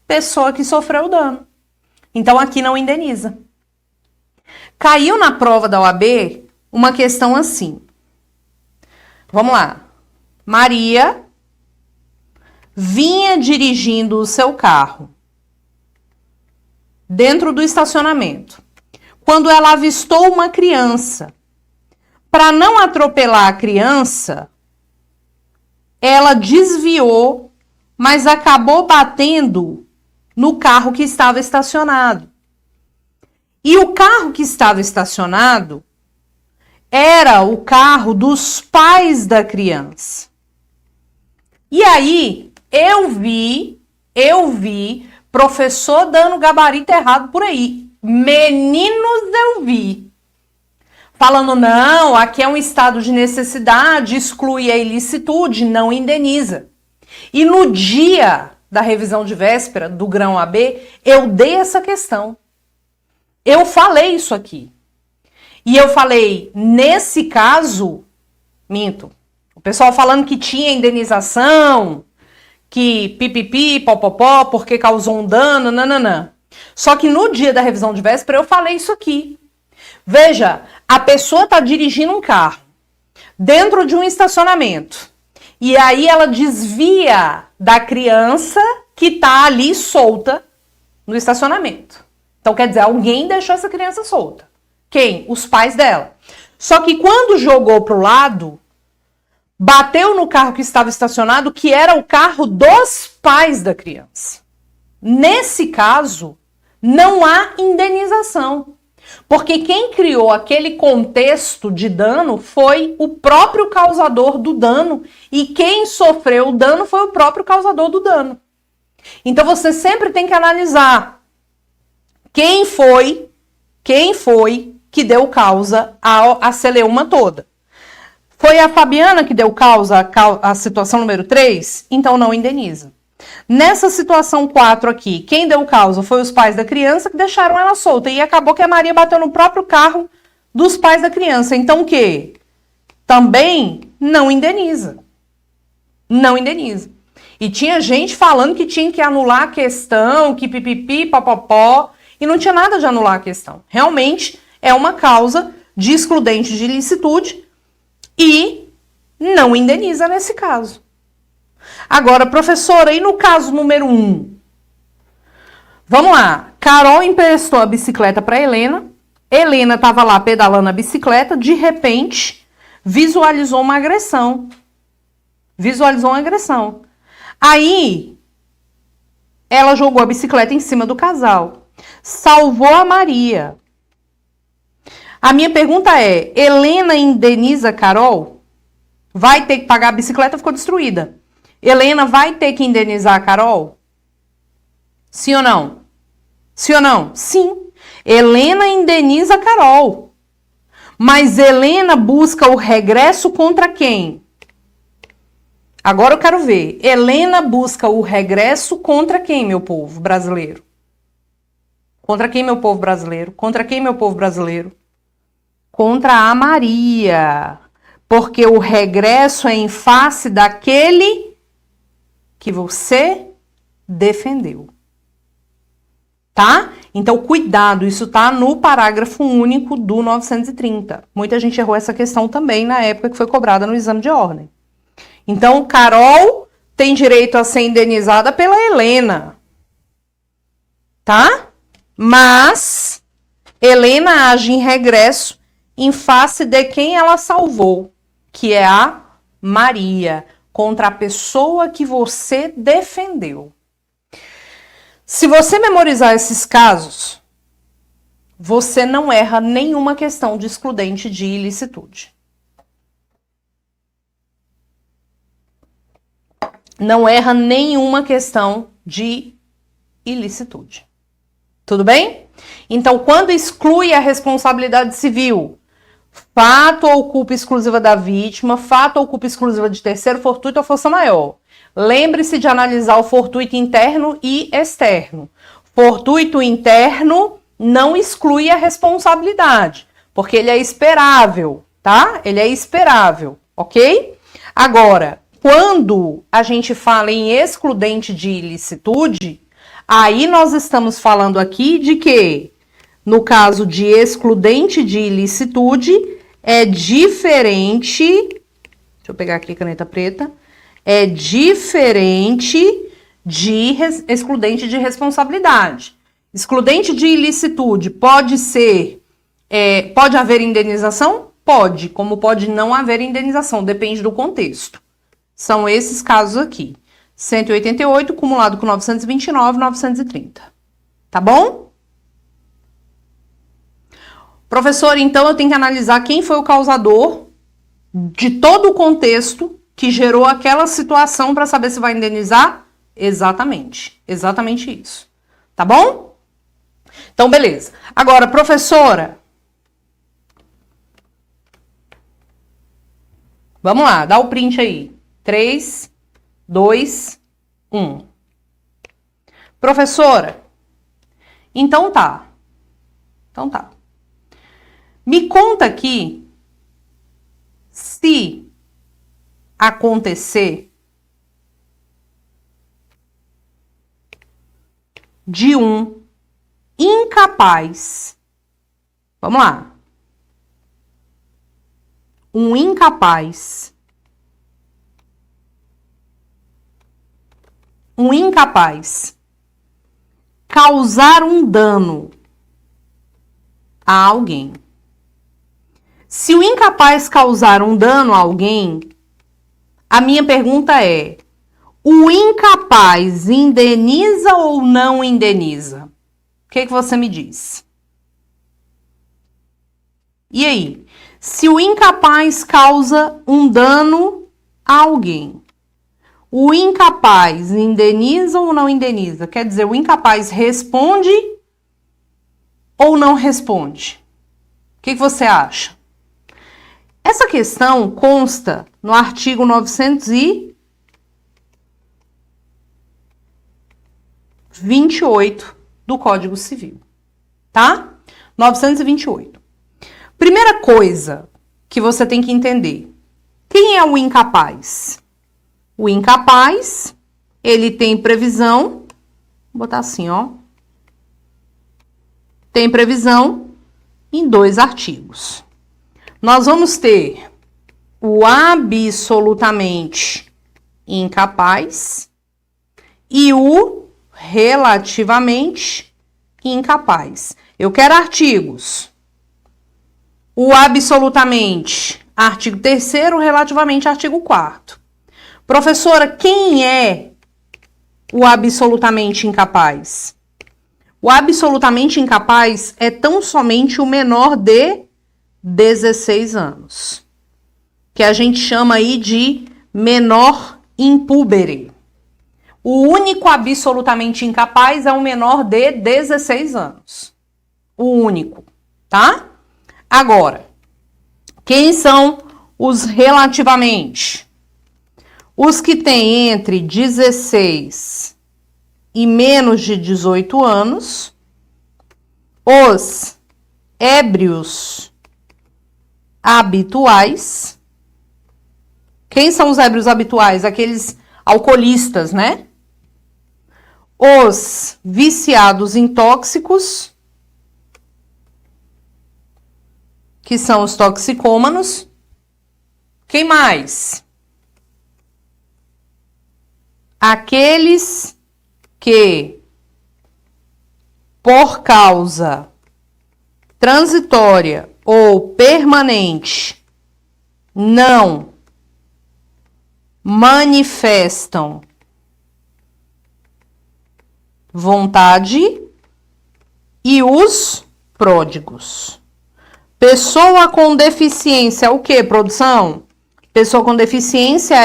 pessoa que sofreu o dano. Então aqui não indeniza. Caiu na prova da OAB uma questão assim. Vamos lá. Maria vinha dirigindo o seu carro dentro do estacionamento, quando ela avistou uma criança. Para não atropelar a criança, ela desviou, mas acabou batendo no carro que estava estacionado. E o carro que estava estacionado era o carro dos pais da criança. E aí, eu vi professor dando gabarito errado por aí. Meninos, eu vi. Falando, não, aqui é um estado de necessidade, exclui a ilicitude, não indeniza. E no dia da revisão de véspera do grão AB, eu dei essa questão. Eu falei isso aqui. E eu falei, nesse caso, minto. O pessoal falando que tinha indenização, que pipipi, popopó, porque causou um dano, nananã. Só que no dia da revisão de véspera eu falei isso aqui. Veja, a pessoa está dirigindo um carro dentro de um estacionamento. E aí ela desvia da criança que está ali solta no estacionamento. Então, quer dizer, alguém deixou essa criança solta. Quem? Os pais dela. Só que quando jogou para o lado, bateu no carro que estava estacionado, que era o carro dos pais da criança. Nesse caso, não há indenização. Porque quem criou aquele contexto de dano foi o próprio causador do dano. E quem sofreu o dano foi o próprio causador do dano. Então você sempre tem que analisar quem foi que deu causa à celeuma toda. Foi a Fabiana que deu causa à situação número 3? Então não indeniza. Nessa situação 4 aqui, quem deu causa foi os pais da criança que deixaram ela solta. E acabou que a Maria bateu no próprio carro dos pais da criança. Então o quê? Também não indeniza. Não indeniza. E tinha gente falando que tinha que anular a questão, que pipipi, popopó, e não tinha nada de anular a questão. Realmente é uma causa de excludente de ilicitude e não indeniza nesse caso. Agora, professora, e no caso número 1? Vamos lá. Carol emprestou a bicicleta para Helena. Helena estava lá pedalando a bicicleta. De repente, visualizou uma agressão. Aí, ela jogou a bicicleta em cima do casal. Salvou a Maria. A minha pergunta é, Helena indeniza Carol? Vai ter que pagar a bicicleta, ficou destruída. Helena vai ter que indenizar a Carol? Sim ou não? Sim ou não? Sim. Helena indeniza a Carol. Mas Helena busca o regresso contra quem? Agora eu quero ver. Helena busca o regresso contra quem, meu povo brasileiro? Contra quem, meu povo brasileiro? Contra quem, meu povo brasileiro? Contra a Maria. Porque o regresso é em face daquele que você defendeu. Tá? Então, cuidado, isso tá no parágrafo único do 930. Muita gente errou essa questão também na época que foi cobrada no exame de ordem. Então, Carol tem direito a ser indenizada pela Helena. Tá? Mas Helena age em regresso em face de quem ela salvou, que é a Maria, contra a pessoa que você defendeu. Se você memorizar esses casos, você não erra nenhuma questão de excludente de ilicitude. não erra nenhuma questão de ilicitude. Tudo bem? Então, quando exclui a responsabilidade civil, fato ou culpa exclusiva da vítima, fato ou culpa exclusiva de terceiro, fortuito ou força maior. Lembre-se de analisar o fortuito interno e externo. Fortuito interno não exclui a responsabilidade, porque ele é esperável, tá? Ele é esperável, ok? Agora, quando a gente fala em excludente de ilicitude, aí nós estamos falando aqui de que, no caso de excludente de ilicitude, é diferente. Deixa eu pegar aqui a caneta preta. É diferente de excludente de responsabilidade. Excludente de ilicitude pode ser. Pode haver indenização? Pode, como pode não haver indenização, depende do contexto. São esses casos aqui. 188 cumulado com 929, 930. Tá bom? Professor, então eu tenho que analisar quem foi o causador de todo o contexto que gerou aquela situação para saber se vai indenizar? Exatamente. Exatamente isso. Tá bom? Então, beleza. Agora, professora. Vamos lá, dá o print aí. 3, 2, 1. Professora. Então tá. Me conta aqui se acontecer de um incapaz. Vamos lá. Um incapaz. Causar um dano a alguém. Se o incapaz causar um dano a alguém, a minha pergunta é: o incapaz indeniza ou não indeniza? O que você me diz? E aí? Se o incapaz causa um dano a alguém, o incapaz indeniza ou não indeniza? Quer dizer, o incapaz responde ou não responde? O que você acha? Essa questão consta no artigo 928 do Código Civil, tá? 928. Primeira coisa que você tem que entender. Quem é o incapaz? O incapaz, ele tem previsão, vou botar assim, ó. Tem previsão em 2 artigos. Nós vamos ter o absolutamente incapaz e o relativamente incapaz. Eu quero artigos. O absolutamente, artigo 3º, relativamente, artigo 4º. Professora, quem é o absolutamente incapaz? O absolutamente incapaz é tão somente o menor de 16 anos, que a gente chama aí de menor impúbere. O único absolutamente incapaz é o menor de 16 anos. O único, tá? Agora, quem são os relativamente? Os que têm entre 16 e menos de 18 anos, os ébrios habituais. Quem são os ébrios habituais? Aqueles alcoolistas, né? Os viciados em tóxicos, que são os toxicômanos. Quem mais? Aqueles que, por causa transitória ou permanente, não manifestam vontade, e os pródigos. Pessoa com deficiência, o que, produção? Pessoa com deficiência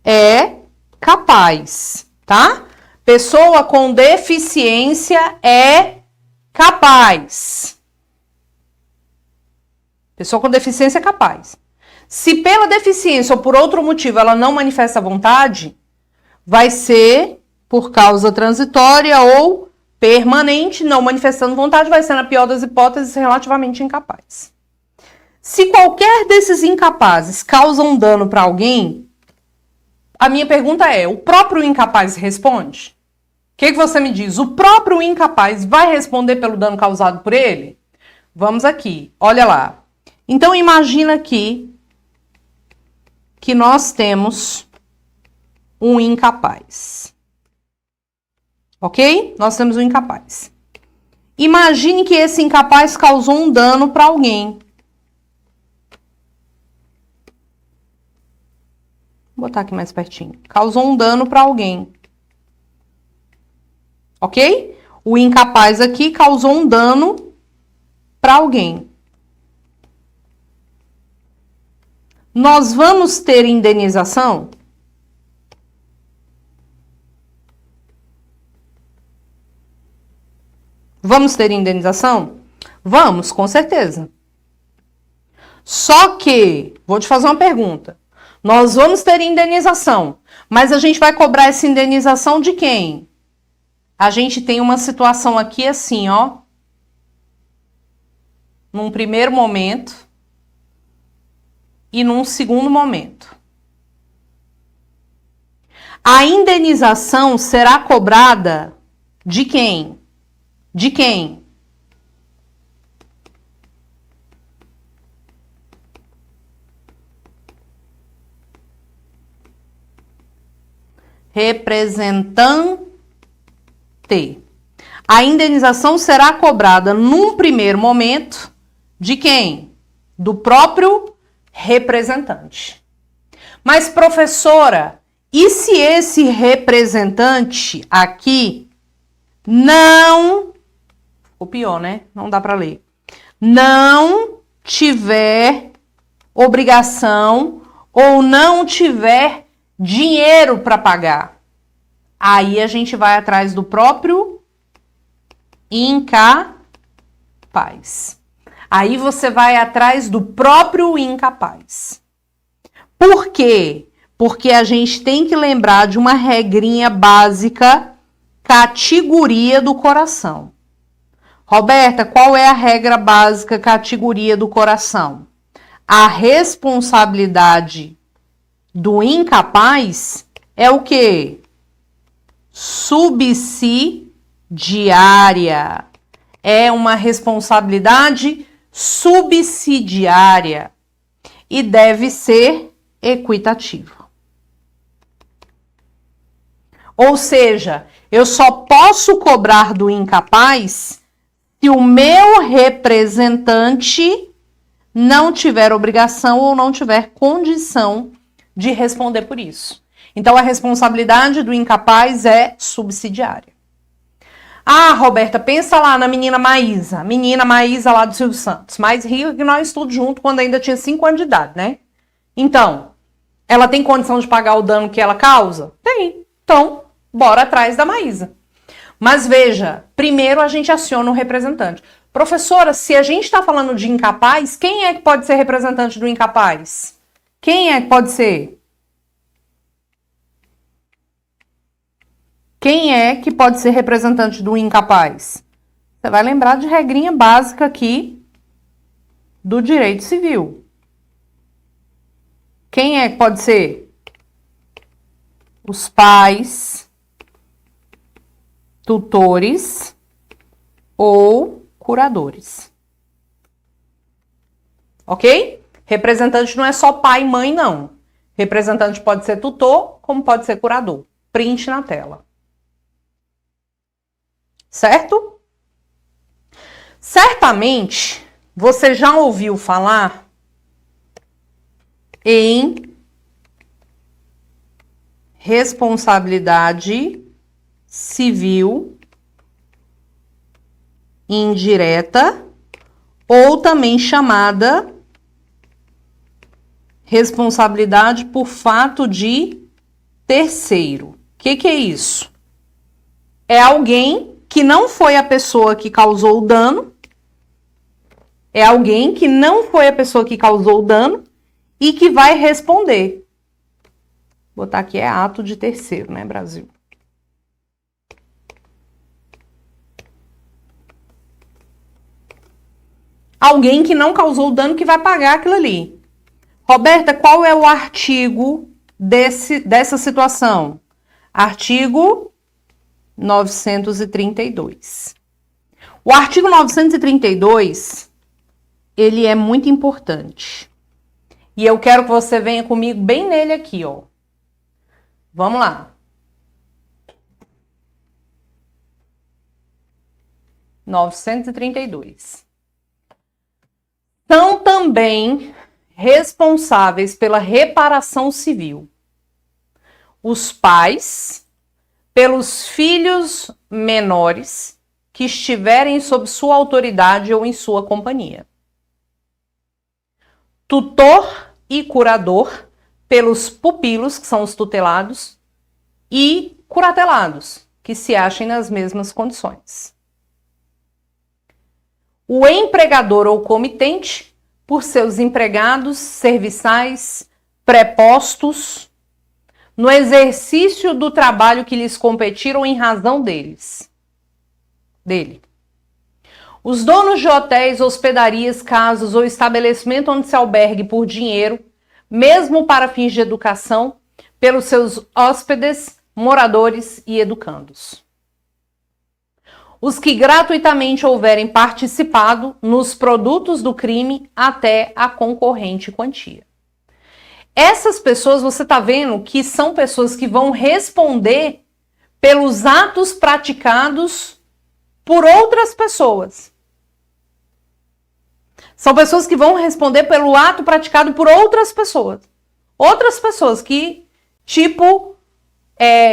é capaz, tá? Pessoa com deficiência é capaz. Pessoa com deficiência é capaz. Se pela deficiência ou por outro motivo ela não manifesta vontade, vai ser por causa transitória ou permanente, não manifestando vontade, vai ser, na pior das hipóteses, relativamente incapaz. Se qualquer desses incapazes causa um dano para alguém, a minha pergunta é, o próprio incapaz responde? O que você me diz? O próprio incapaz vai responder pelo dano causado por ele? Vamos aqui, olha lá. Então, imagina aqui que nós temos um incapaz. Ok? Nós temos um incapaz. Imagine que esse incapaz causou um dano para alguém. Vou botar aqui mais pertinho. Causou um dano para alguém. Ok? O incapaz aqui causou um dano para alguém. Nós vamos ter indenização? Vamos ter indenização? Vamos, com certeza. Só que, vou te fazer uma pergunta. Nós vamos ter indenização, mas a gente vai cobrar essa indenização de quem? A gente tem uma situação aqui assim, ó. Num primeiro momento e num segundo momento. A indenização será cobrada de quem? De quem? Representante. A indenização será cobrada num primeiro momento de quem? Do próprio representante. Mas, professora, e se esse representante aqui não... O pior, né? Não dá para ler. Não tiver obrigação ou não tiver dinheiro para pagar. Aí a gente vai atrás do próprio incapaz. Aí você vai atrás do próprio incapaz. Por quê? Porque a gente tem que lembrar de uma regrinha básica, categoria do coração. Roberta, qual é a regra básica, categoria do coração? A responsabilidade do incapaz é o quê? Subsidiária. É uma responsabilidade subsidiária e deve ser equitativa. Ou seja, eu só posso cobrar do incapaz se o meu representante não tiver obrigação ou não tiver condição de responder por isso. Então, a responsabilidade do incapaz é subsidiária. Ah, Roberta, pensa lá na menina Maísa lá do Silvio Santos, mais rica que nós tudo junto quando ainda tinha 5 anos de idade, né? Então, ela tem condição de pagar o dano que ela causa? Tem. Então, bora atrás da Maísa. Mas veja, primeiro a gente aciona o representante. Professora, se a gente está falando de incapaz, quem é que pode ser representante do incapaz? Quem é que pode ser? Quem é que pode ser representante do incapaz? Você vai lembrar de regrinha básica aqui do direito civil. Quem é que pode ser? Os pais, tutores ou curadores. Ok? Representante não é só pai e mãe, não. Representante pode ser tutor, como pode ser curador. Print na tela. Certo? Certamente, você já ouviu falar em responsabilidade civil indireta, ou também chamada responsabilidade por fato de terceiro. O que é isso? É alguém que não foi a pessoa que causou o dano. É alguém que não foi a pessoa que causou o dano e que vai responder. Vou botar aqui, é ato de terceiro, né, Brasil? Alguém que não causou o dano que vai pagar aquilo ali. Roberta, qual é o artigo dessa situação? Artigo 932. O artigo 932, ele é muito importante. E eu quero que você venha comigo bem nele aqui, ó. Vamos lá. 932. São também responsáveis pela reparação civil os pais pelos filhos menores que estiverem sob sua autoridade ou em sua companhia. Tutor e curador pelos pupilos, que são os tutelados, e curatelados, que se achem nas mesmas condições. O empregador ou comitente por seus empregados serviçais prepostos no exercício do trabalho que lhes competiram em razão dele. Os donos de hotéis, hospedarias, casas ou estabelecimento onde se albergue por dinheiro, mesmo para fins de educação, pelos seus hóspedes, moradores e educandos. Os que gratuitamente houverem participado nos produtos do crime até a concorrente quantia. Essas pessoas, você está vendo que são pessoas que vão responder pelos atos praticados por outras pessoas. São pessoas que vão responder pelo ato praticado por outras pessoas. Outras pessoas que, tipo,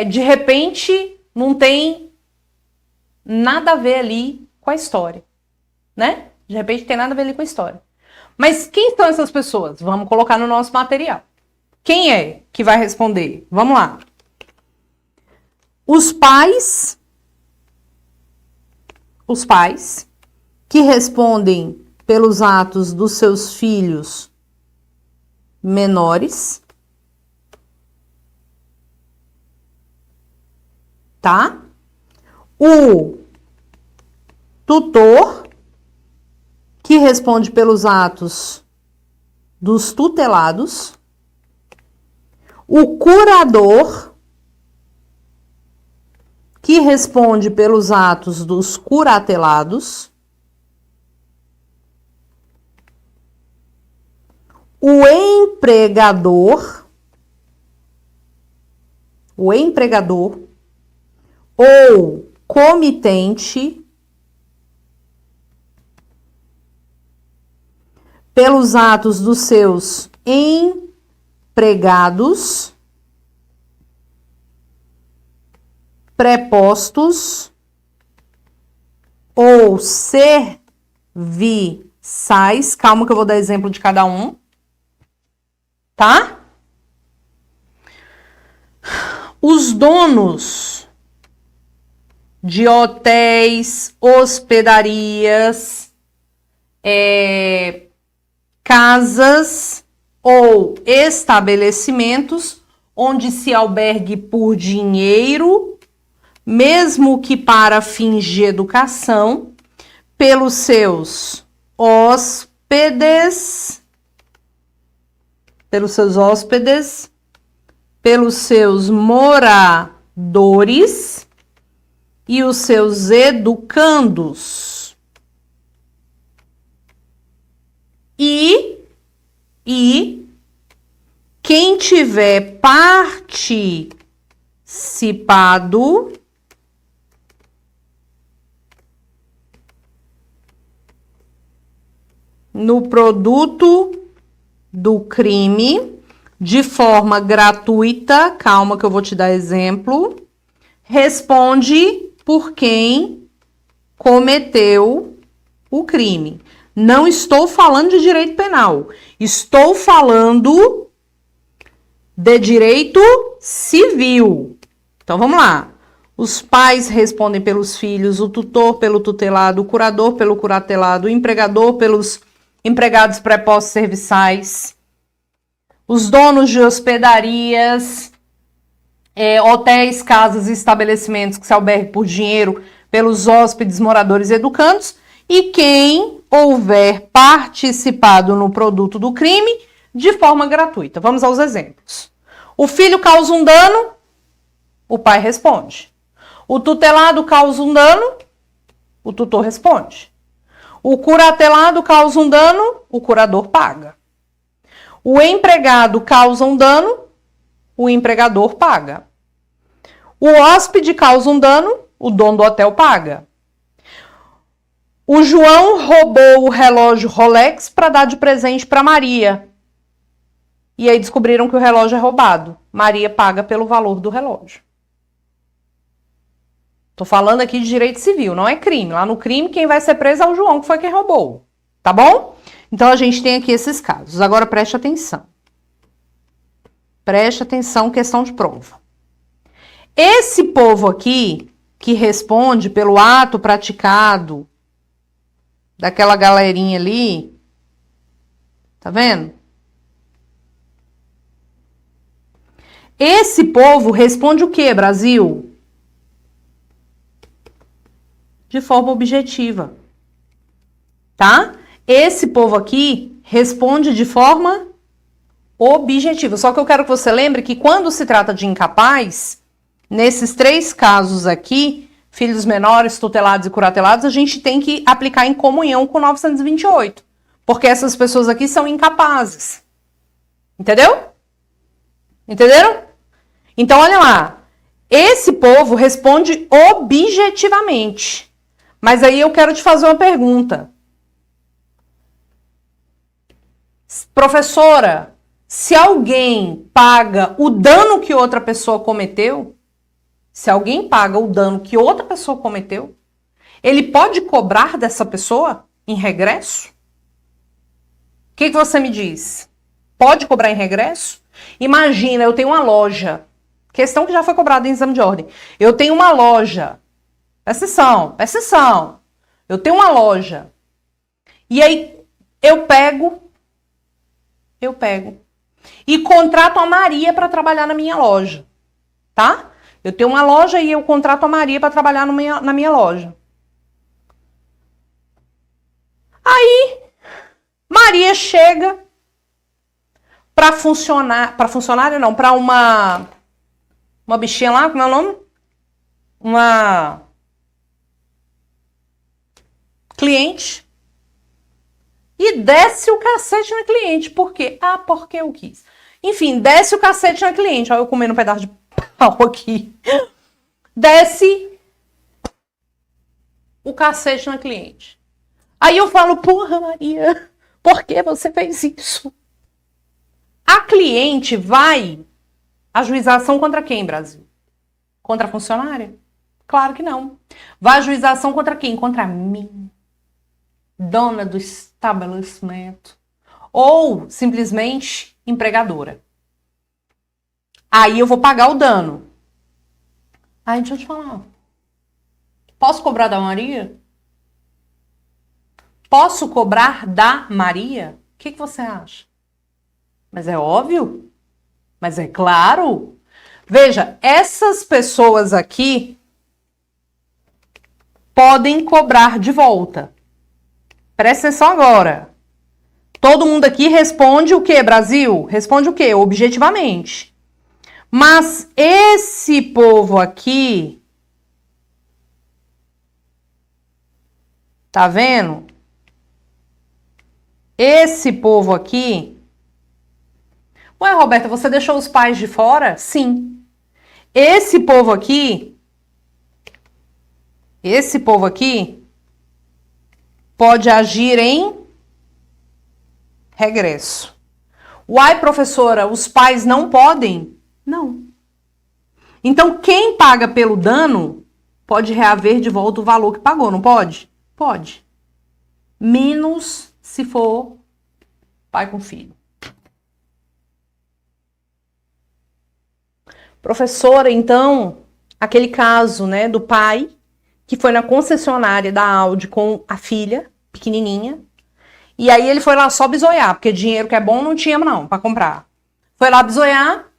de repente, não tem nada a ver ali com a história, né? De repente tem nada a ver ali com a história. Mas quem são essas pessoas? Vamos colocar no nosso material. Quem é que vai responder? Vamos lá. Os pais que respondem pelos atos dos seus filhos menores, tá? O tutor, que responde pelos atos dos tutelados. O curador, que responde pelos atos dos curatelados. O empregador ou comitente pelos atos dos seus empregados, prepostos ou serviçais. Calma que eu vou dar exemplo de cada um, tá? Os donos de hotéis, hospedarias, casas ou estabelecimentos onde se albergue por dinheiro, mesmo que para fins de educação, pelos seus hóspedes, pelos seus moradores e os seus educandos. E quem tiver participado no produto do crime de forma gratuita, calma que eu vou te dar exemplo, responde por quem cometeu o crime. Não estou falando de direito penal, estou falando de direito civil. Então, vamos lá. Os pais respondem pelos filhos, o tutor pelo tutelado, o curador pelo curatelado, o empregador pelos empregados prepostos serviçais, os donos de hospedarias, hotéis, casas e estabelecimentos que se alberguem por dinheiro pelos hóspedes, moradores e educandos, e quem houver participado no produto do crime de forma gratuita. Vamos aos exemplos. O filho causa um dano, o pai responde. O tutelado causa um dano, o tutor responde. O curatelado causa um dano, o curador paga. O empregado causa um dano, o empregador paga. O hóspede causa um dano, o dono do hotel paga. O João roubou o relógio Rolex para dar de presente para Maria. E aí descobriram que o relógio é roubado. Maria paga pelo valor do relógio. Tô falando aqui de direito civil, não é crime. Lá no crime, quem vai ser preso é o João, que foi quem roubou. Tá bom? Então, a gente tem aqui esses casos. Agora, preste atenção. Preste atenção, questão de prova. Esse povo aqui, que responde pelo ato praticado daquela galerinha ali, tá vendo? Esse povo responde o quê, Brasil? De forma objetiva, tá? Esse povo aqui responde de forma objetiva. Só que eu quero que você lembre que quando se trata de incapaz, nesses 3 casos aqui, filhos menores, tutelados e curatelados, a gente tem que aplicar em comunhão com 928, porque essas pessoas aqui são incapazes. Entendeu? Entenderam? Então, olha lá. Esse povo responde objetivamente. Mas aí eu quero te fazer uma pergunta. Professora, se alguém paga o dano que outra pessoa cometeu, se alguém paga o dano que outra pessoa cometeu, ele pode cobrar dessa pessoa em regresso? O que você me diz? Pode cobrar em regresso? Imagina, eu tenho uma loja, questão que já foi cobrada em exame de ordem. Eu tenho uma loja. Presta atenção. Eu tenho uma loja. E aí eu pego e contrato a Maria para trabalhar na minha loja. Tá? Eu tenho uma loja e eu contrato a Maria para trabalhar na minha loja. Aí Maria chega para uma bichinha lá, como é o nome? Uma cliente, e desce o cacete na cliente. Por quê? Ah, porque eu quis. Enfim, desce o cacete na cliente. Olha eu comendo um pedaço de pau aqui. Desce o cacete na cliente. Aí eu falo, porra, Maria, por que você fez isso? A cliente vai ajuizar ação contra quem, Brasil? Contra a funcionária? Claro que não. Vai ajuizar ação contra quem? Contra mim, dona do estabelecimento, ou simplesmente empregadora. Aí eu vou pagar o dano. Aí deixa eu te falar. Posso cobrar da Maria? Posso cobrar da Maria? O que você acha? Mas é óbvio? Mas é claro? Veja, essas pessoas aqui podem cobrar de volta. Presta atenção agora. Todo mundo aqui responde o quê, Brasil? Responde o quê? Objetivamente. Mas esse povo aqui, tá vendo? Esse povo aqui... Ué, Roberta, você deixou os pais de fora? Sim. Esse povo aqui pode agir em regresso. Uai, professora, os pais não podem? Não. Então, quem paga pelo dano pode reaver de volta o valor que pagou, não pode? Pode. Menos se for pai com filho. Professora, então, aquele caso, né, do pai que foi na concessionária da Audi com a filha, pequenininha, e aí ele foi lá só bisoiar, porque dinheiro que é bom não tinha não, pra comprar. Foi lá bisoiar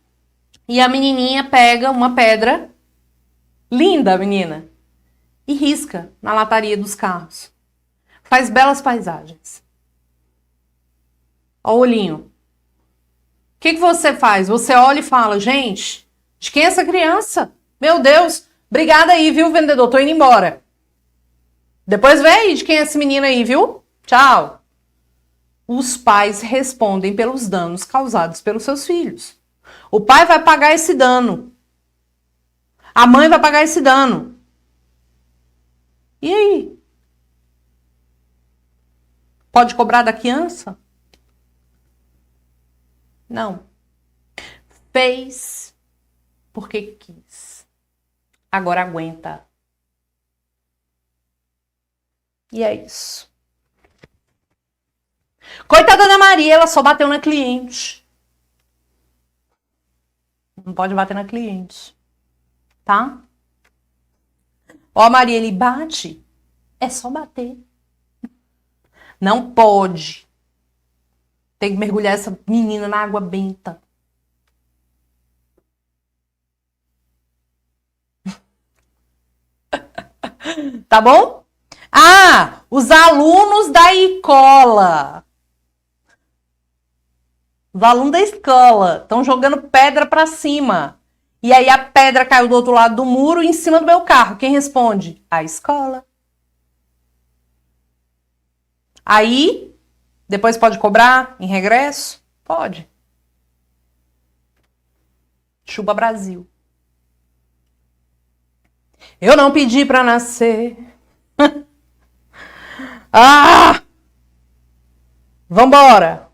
e a menininha pega uma pedra, linda a menina, e risca na lataria dos carros. Faz belas paisagens. Ó o olhinho. O que você faz? Você olha e fala, gente, de quem é essa criança? Meu Deus, obrigada aí, viu, vendedor? Tô indo embora. Depois vem aí de quem é esse menino aí, viu? Tchau. Os pais respondem pelos danos causados pelos seus filhos. O pai vai pagar esse dano. A mãe vai pagar esse dano. E aí? Pode cobrar da criança? Não. Fez porque quis. Agora aguenta. E é isso. Coitada da Maria, ela só bateu na cliente. Não pode bater na cliente. Tá? Ó, Maria, ele bate. É só bater. Não pode. Tem que mergulhar essa menina na água benta. Tá bom? Ah, os alunos da escola. Os alunos da escola estão jogando pedra pra cima. E aí a pedra caiu do outro lado do muro em cima do meu carro. Quem responde? A escola. Aí, depois pode cobrar em regresso? Pode. Chupa Brasil. Eu não pedi pra nascer. Ah! Vambora.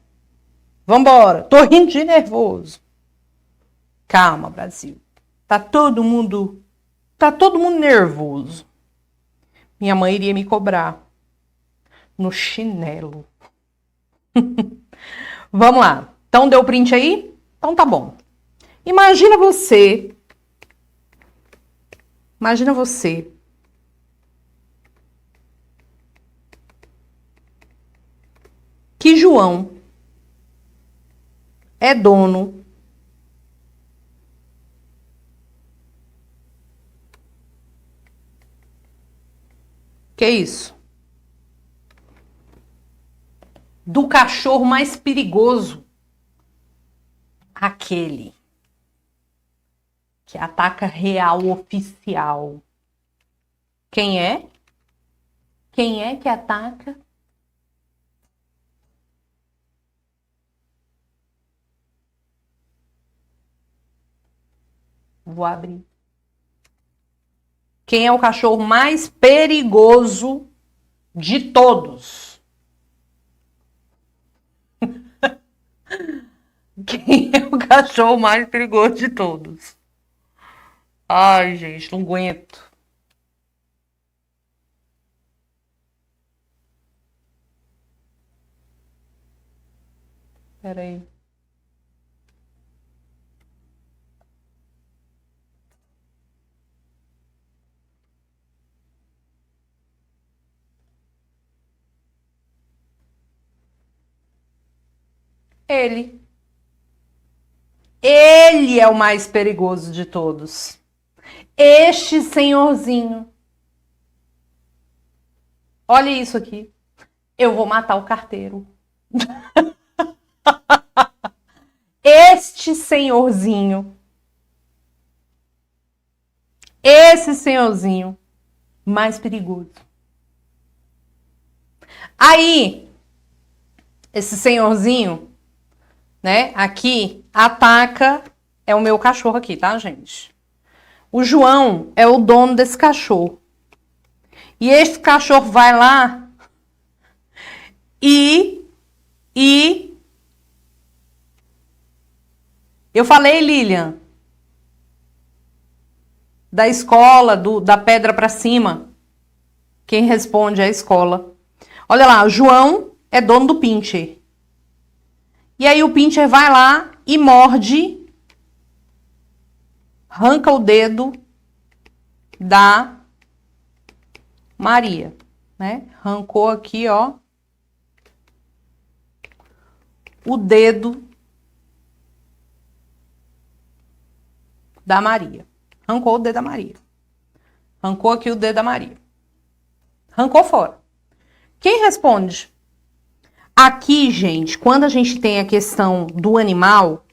Vambora. Tô rindo de nervoso. Calma, Brasil. Tá todo mundo nervoso. Minha mãe iria me cobrar no chinelo. Vamos lá. Então deu print aí? Então tá bom. Imagina você que João é dono que isso? Do cachorro mais perigoso. Aquele que ataca real oficial. Quem é? Quem é que ataca? Vou abrir. Quem é o cachorro mais perigoso de todos? Quem é o cachorro mais perigoso de todos? Ai, gente, não aguento. Peraí. Ele. Ele é o mais perigoso de todos. Este senhorzinho. Olha isso aqui. Eu vou matar o carteiro. Este senhorzinho. Esse senhorzinho mais perigoso. Aí, esse senhorzinho, né, aqui, ataca, é o meu cachorro aqui, tá, gente? O João é o dono desse cachorro. E esse cachorro vai lá e eu falei, Lilian, da escola, da pedra pra cima. Quem responde é a escola. Olha lá, o João é dono do pincher. E aí o pincher vai lá e morde arranca o dedo da Maria, né? Arrancou aqui, ó, o dedo da Maria. Arrancou o dedo da Maria. Arrancou aqui o dedo da Maria. Arrancou fora. Quem responde? Aqui, gente, quando a gente tem a questão do animal,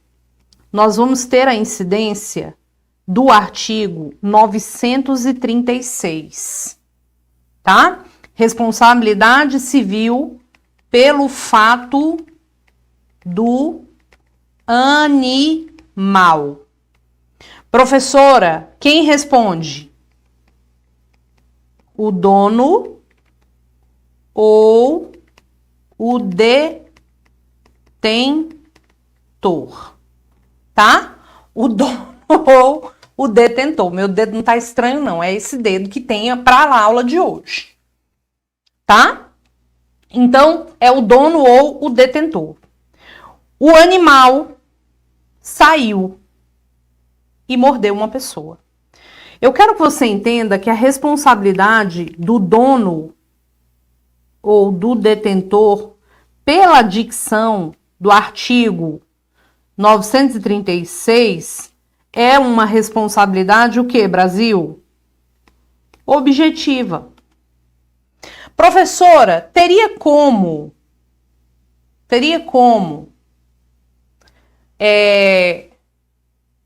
nós vamos ter a incidência do artigo 936, tá? Responsabilidade civil pelo fato do animal. Professora, quem responde? O dono ou o detentor, tá? O dono ou o detentor. Meu dedo não tá estranho, não. É esse dedo que tem para a aula de hoje, tá? Então, é o dono ou o detentor. O animal saiu e mordeu uma pessoa. Eu quero que você entenda que a responsabilidade do dono ou do detentor pela dicção do artigo 936 é uma responsabilidade o quê, Brasil? Objetiva. Professora, teria como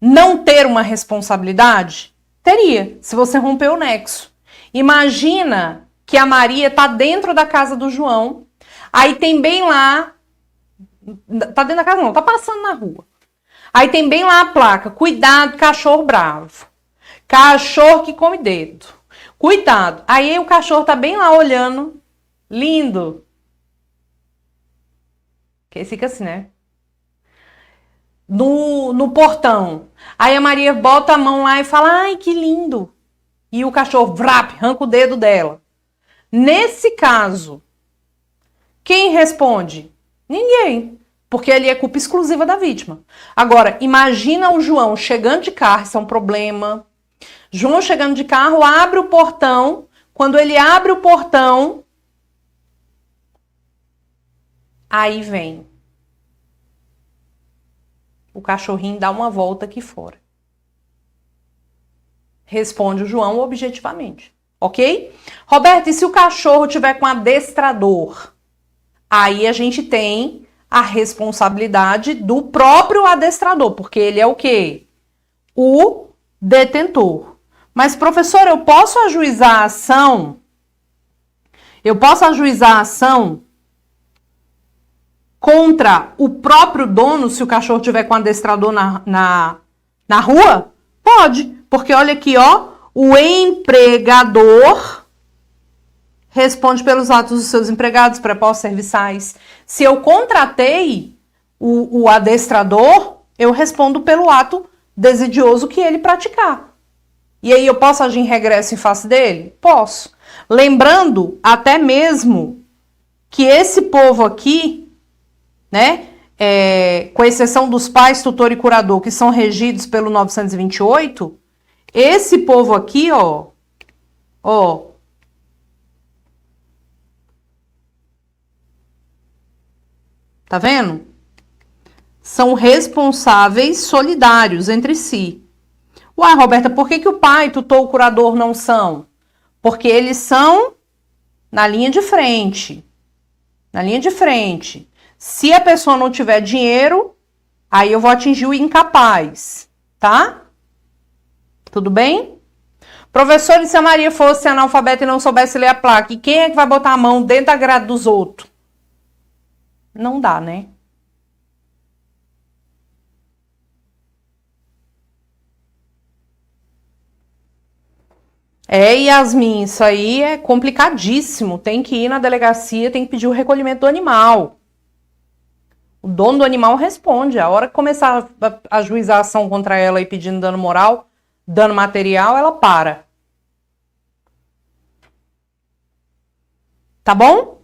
não ter uma responsabilidade? Teria, se você romper o nexo. Imagina que a Maria tá dentro da casa do João, aí tem bem lá, tá dentro da casa não, tá passando na rua. Aí tem bem lá a placa, cuidado, cachorro bravo. Cachorro que come dedo. Cuidado. Aí o cachorro tá bem lá olhando, lindo. Que fica assim, né? No portão. Aí a Maria bota a mão lá e fala, ai, que lindo. E o cachorro, vrap, arranca o dedo dela. Nesse caso, quem responde? Ninguém. Porque ali é culpa exclusiva da vítima. Agora, imagina o João chegando de carro, isso é um problema. João chegando de carro, abre o portão. Quando ele abre o portão, aí vem. O cachorrinho dá uma volta aqui fora. Responde o João objetivamente. Ok? Roberto, e se o cachorro tiver com adestrador? Aí a gente tem a responsabilidade do próprio adestrador, porque ele é o quê? O detentor. Mas, professor, eu posso ajuizar a ação? Eu posso ajuizar a ação contra o próprio dono, se o cachorro tiver com adestrador na rua? Pode, porque olha aqui, ó, o empregador responde pelos atos dos seus empregados, prepostos, serviçais. Se eu contratei o adestrador, eu respondo pelo ato desidioso que ele praticar. E aí eu posso agir em regresso em face dele? Posso. Lembrando até mesmo que esse povo aqui, né, com exceção dos pais, tutor e curador, que são regidos pelo 928, esse povo aqui, ó, tá vendo? São responsáveis solidários entre si. Uai, Roberta, por que o pai, tutor, o curador não são? Porque eles são na linha de frente. Na linha de frente. Se a pessoa não tiver dinheiro, aí eu vou atingir o incapaz, tá? Tudo bem? Professor, e se a Maria fosse analfabeta e não soubesse ler a placa, e quem é que vai botar a mão dentro da grade dos outros? Não dá, né? Yasmin, isso aí é complicadíssimo. Tem que ir na delegacia, tem que pedir o recolhimento do animal. O dono do animal responde. A hora que começar a ajuizar a ação contra ela e pedindo dano moral, dano material, ela para. Tá bom?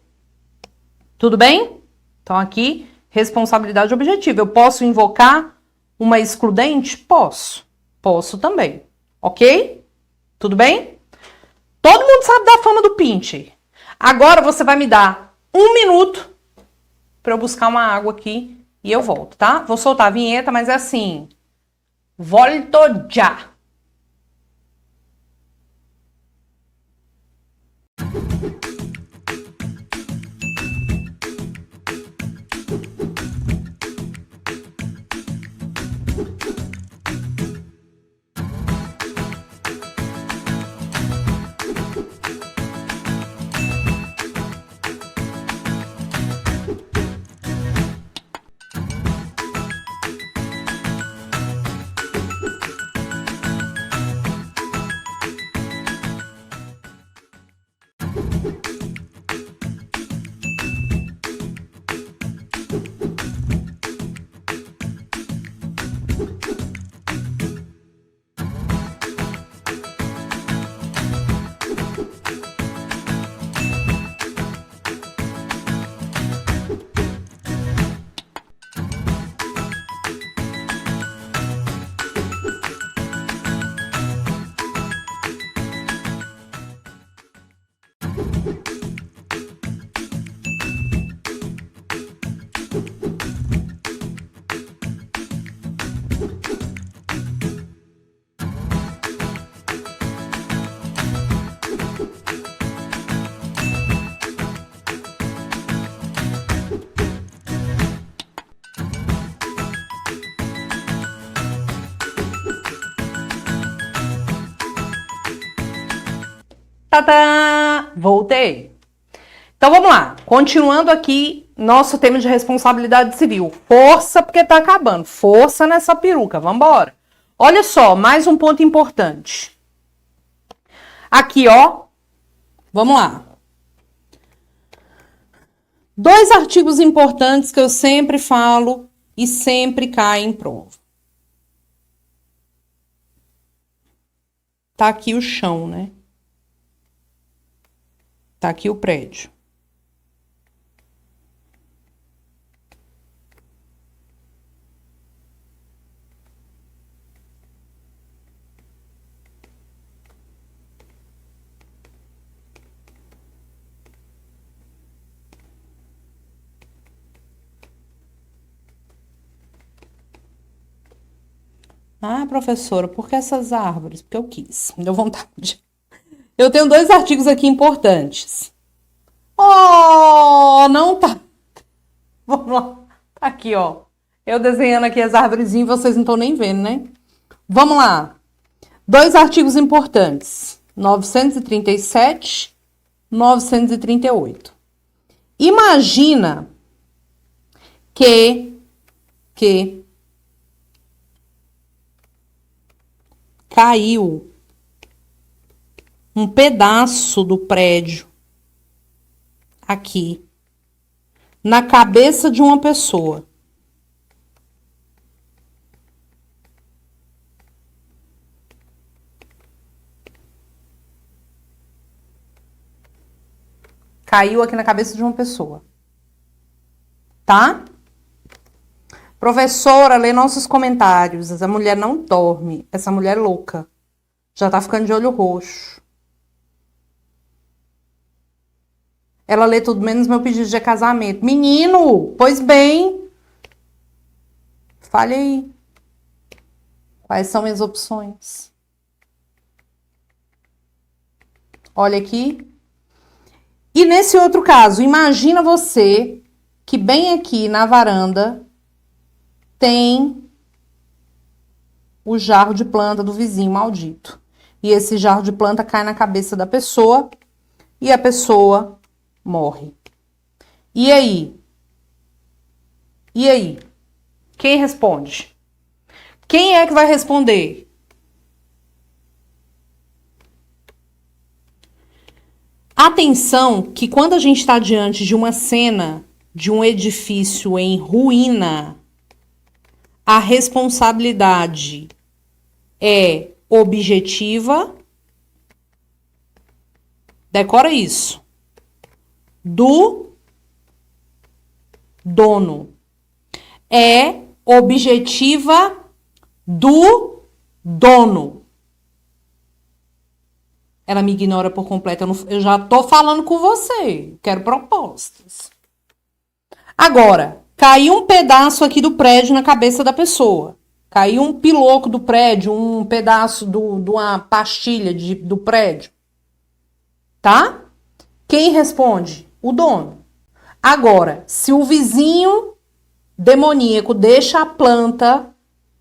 Tudo bem? Então aqui, responsabilidade objetiva. Eu posso invocar uma excludente? Posso. Posso também, ok? Tudo bem? Todo mundo sabe da fama do Pinter. Agora você vai me dar 1 minuto para eu buscar uma água aqui e eu volto, tá? Vou soltar a vinheta, mas é assim. Volto já! Tadã! Voltei. Então vamos lá. Continuando aqui, nosso tema de responsabilidade civil. Força, porque tá acabando. Força nessa peruca. Vambora. Olha só, mais um ponto importante. Aqui, ó. Vamos lá. 2 artigos importantes que eu sempre falo e sempre caem em prova. Tá aqui o chão, né? Tá aqui o prédio. Ah, professora, por que essas árvores? Porque eu quis, me deu vontade. Eu tenho 2 artigos aqui importantes. Oh, não tá. Vamos lá. Tá aqui, ó. Eu desenhando aqui as árvorezinhas, vocês não estão nem vendo, né? Vamos lá. 2 artigos importantes. 937, 938. Imagina que caiu um pedaço do prédio aqui na cabeça de uma pessoa. Caiu aqui na cabeça de uma pessoa. Tá? Professora, lê nossos comentários. Essa mulher não dorme. Essa mulher é louca. Já tá ficando de olho roxo. Ela lê tudo menos meu pedido de casamento. Menino, pois bem. Fale aí. Quais são minhas opções? Olha aqui. E nesse outro caso, imagina você que bem aqui na varanda tem o jarro de planta do vizinho maldito. E esse jarro de planta cai na cabeça da pessoa e a pessoa morre. E aí? E aí? Quem responde? Quem é que vai responder? Atenção que quando a gente está diante de uma cena de um edifício em ruína, a responsabilidade é objetiva, decora isso, do dono. É objetiva do dono. Ela me ignora por completo. Eu já tô falando com você. Quero propostas. Agora, caiu um pedaço aqui do prédio na cabeça da pessoa. Caiu um piloco do prédio, um pedaço de uma pastilha do prédio. Tá? Quem responde? O dono. Agora, se o vizinho demoníaco deixa a planta,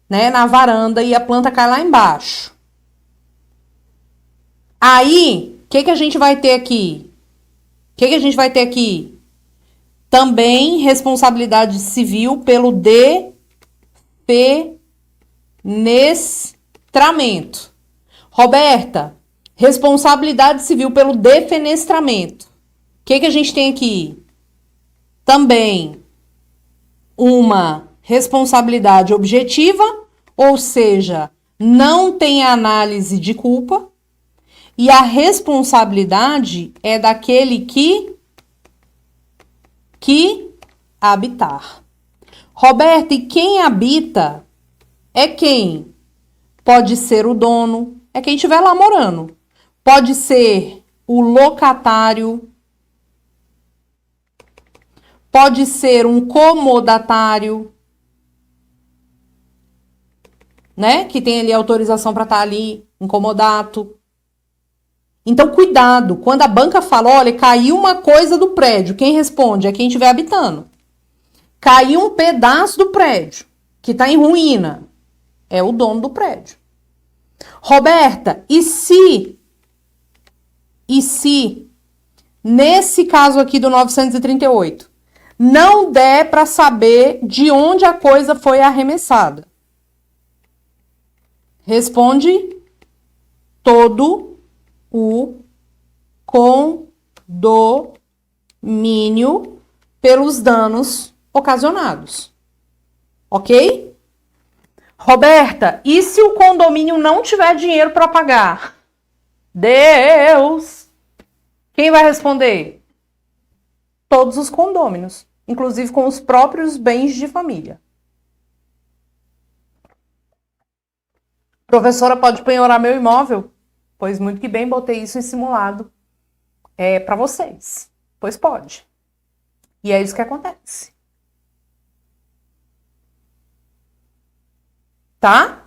né, na varanda e a planta cai lá embaixo. Aí, o que a gente vai ter aqui? O que a gente vai ter aqui? Também responsabilidade civil pelo defenestramento. Roberta, responsabilidade civil pelo defenestramento. O que a gente tem aqui? Também uma responsabilidade objetiva, ou seja, não tem análise de culpa, e a responsabilidade é daquele que habitar. Roberta, e quem habita é quem? Pode ser o dono, é quem estiver lá morando. Pode ser o locatário, pode ser um comodatário, né? Que tem ali autorização para estar ali, incomodato. Então, cuidado. Quando a banca fala, olha, caiu uma coisa do prédio, quem responde é quem estiver habitando. Caiu um pedaço do prédio, que está em ruína, é o dono do prédio. Roberta, e se, nesse caso aqui do 938, não der para saber de onde a coisa foi arremessada? Responde todo o condomínio pelos danos ocasionados. Ok? Roberta, e se o condomínio não tiver dinheiro para pagar? Deus! Quem vai responder? Todos os condôminos, inclusive com os próprios bens de família. Professora, pode penhorar meu imóvel? Pois muito que bem, botei isso em simulado para vocês. Pois pode. E é isso que acontece. Tá?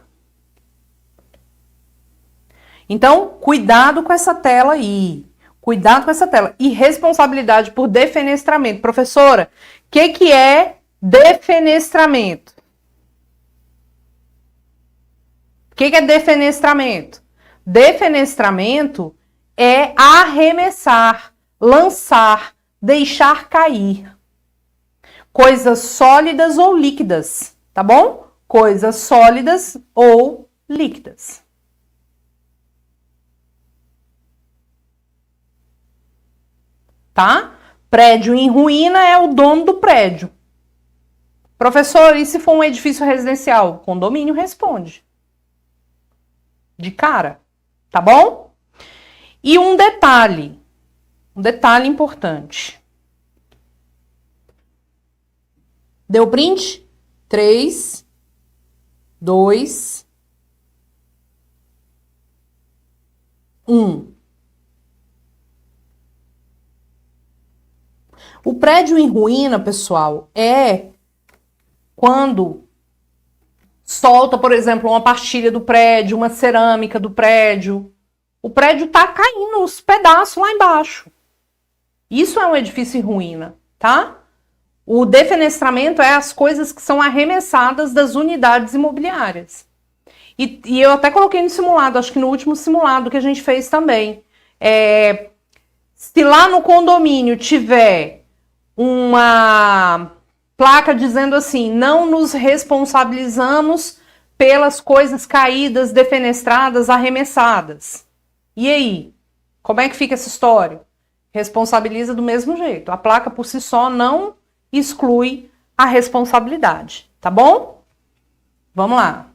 Então, cuidado com essa tela aí. Cuidado com essa tela. E responsabilidade por defenestramento. Professora, o que é defenestramento? O que é defenestramento? Defenestramento é arremessar, lançar, deixar cair. Coisas sólidas ou líquidas, tá bom? Coisas sólidas ou líquidas. Tá? Prédio em ruína é o dono do prédio. Professor, e se for um edifício residencial? O condomínio responde. De cara, tá bom? E um detalhe importante. Deu print? 3, 2, 1. O prédio em ruína, pessoal, é quando solta, por exemplo, uma pastilha do prédio, uma cerâmica do prédio. O prédio tá caindo os pedaços lá embaixo. Isso é um edifício em ruína, tá? O defenestramento é as coisas que são arremessadas das unidades imobiliárias. E eu até coloquei no simulado, acho que no último simulado que a gente fez também. Se lá no condomínio tiver uma placa dizendo assim, não nos responsabilizamos pelas coisas caídas, defenestradas, arremessadas. E aí? Como é que fica essa história? Responsabiliza do mesmo jeito. A placa por si só não exclui a responsabilidade, tá bom? Vamos lá.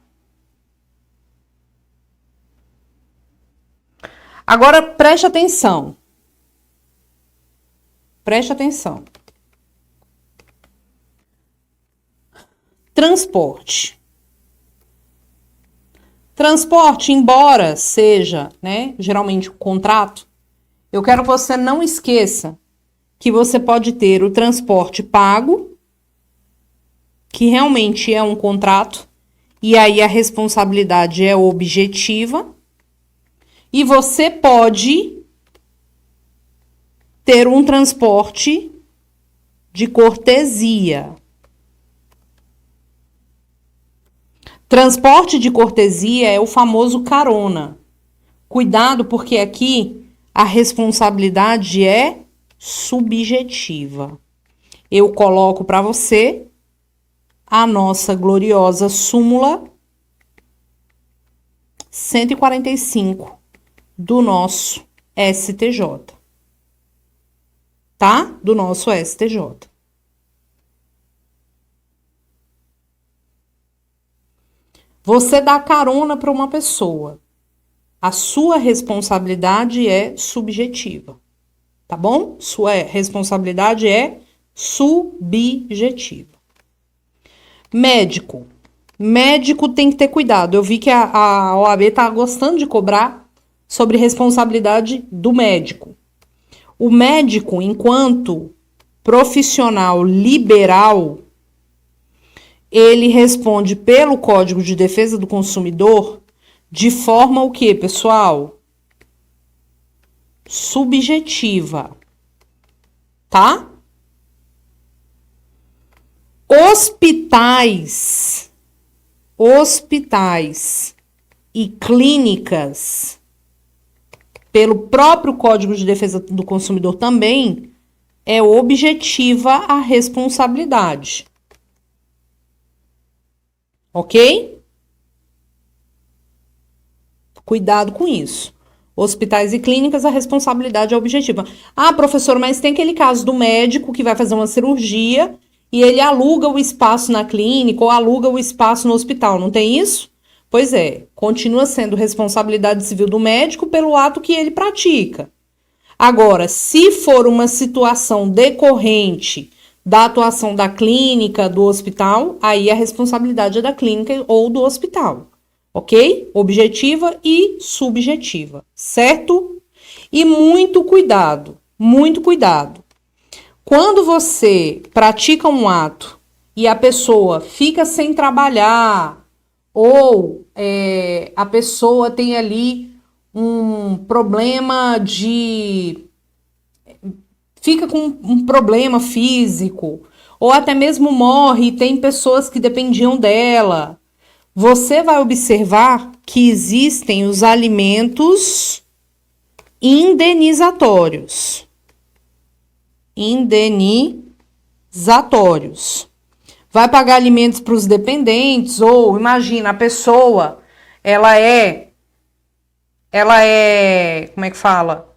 Agora preste atenção. Preste atenção. Transporte. Transporte, embora seja, né, geralmente um contrato, eu quero que você não esqueça que você pode ter o transporte pago, que realmente é um contrato, e aí a responsabilidade é objetiva, e você pode ter um transporte de cortesia. Transporte de cortesia é o famoso carona. Cuidado, porque aqui a responsabilidade é subjetiva. Eu coloco para você a nossa gloriosa súmula 145 do nosso STJ. Tá? Do nosso STJ. Você dá carona para uma pessoa. A sua responsabilidade é subjetiva. Tá bom? Sua responsabilidade é subjetiva. Médico. Médico tem que ter cuidado. Eu vi que a OAB tá gostando de cobrar sobre responsabilidade do médico. O médico, enquanto profissional liberal, ele responde pelo Código de Defesa do Consumidor de forma o quê, pessoal? Subjetiva. Tá? Hospitais e clínicas, pelo próprio Código de Defesa do Consumidor também, é objetiva a responsabilidade. Ok? Cuidado com isso. Hospitais e clínicas, a responsabilidade é objetiva. Ah, professor, mas tem aquele caso do médico que vai fazer uma cirurgia e ele aluga o espaço na clínica ou aluga o espaço no hospital, não tem isso? Pois é, continua sendo responsabilidade civil do médico pelo ato que ele pratica. Agora, se for uma situação decorrente da atuação da clínica, do hospital, aí a responsabilidade é da clínica ou do hospital, ok? Objetiva e subjetiva, certo? E muito cuidado, muito cuidado. Quando você pratica um ato e a pessoa fica sem trabalhar, ou a pessoa tem ali um problema fica com um problema físico, ou até mesmo morre e tem pessoas que dependiam dela, você vai observar que existem os alimentos indenizatórios. Vai pagar alimentos para os dependentes, ou imagina, a pessoa, ela é, como é que fala?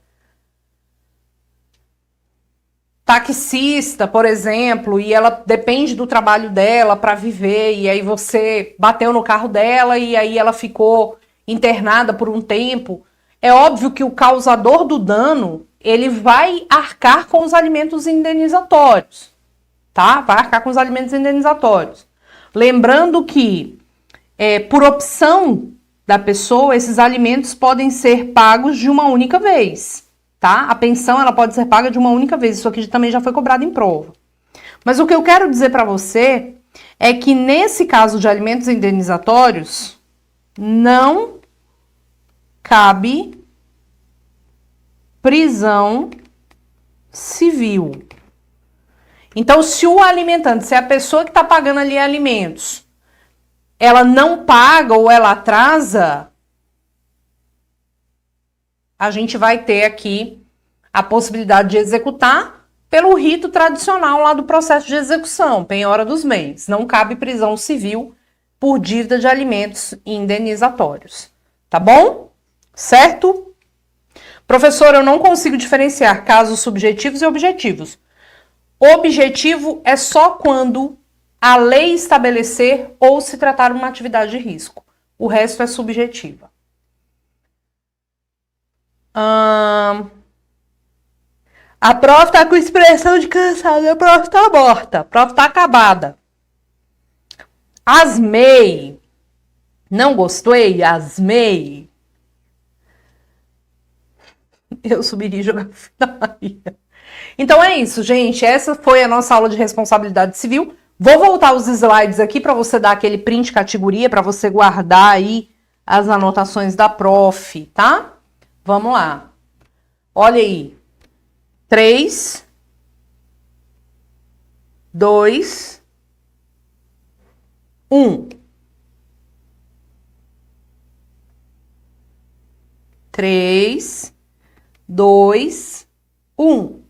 Taxista, por exemplo, e ela depende do trabalho dela para viver, e aí você bateu no carro dela e aí ela ficou internada por um tempo. É óbvio que o causador do dano, ele vai arcar com os alimentos indenizatórios, tá? Vai arcar com os alimentos indenizatórios. Lembrando que, por opção da pessoa, esses alimentos podem ser pagos de uma única vez, tá? A pensão, ela pode ser paga de uma única vez. Isso aqui também já foi cobrado em prova. Mas o que eu quero dizer para você é que nesse caso de alimentos indenizatórios, não cabe prisão civil. Então, se o alimentante, se a pessoa que está pagando ali alimentos, ela não paga ou ela atrasa, a gente vai ter aqui a possibilidade de executar pelo rito tradicional lá do processo de execução, penhora dos bens. Não cabe prisão civil por dívida de alimentos indenizatórios. Tá bom? Certo? Professor, eu não consigo diferenciar casos subjetivos e objetivos. Objetivo é só quando a lei estabelecer ou se tratar uma atividade de risco. O resto é subjetiva. A prova está com expressão de cansada, a prova está morta, a prova está acabada. As MEI, Não gostei? Asmei? Eu subiria e jogar na Maria. Então é isso, gente. Essa foi a nossa aula de responsabilidade civil. Vou voltar os slides aqui para você dar aquele print categoria, para você guardar aí as anotações da prof, tá? Vamos lá. Olha aí. 3, 2, 1. 3, 2, 1.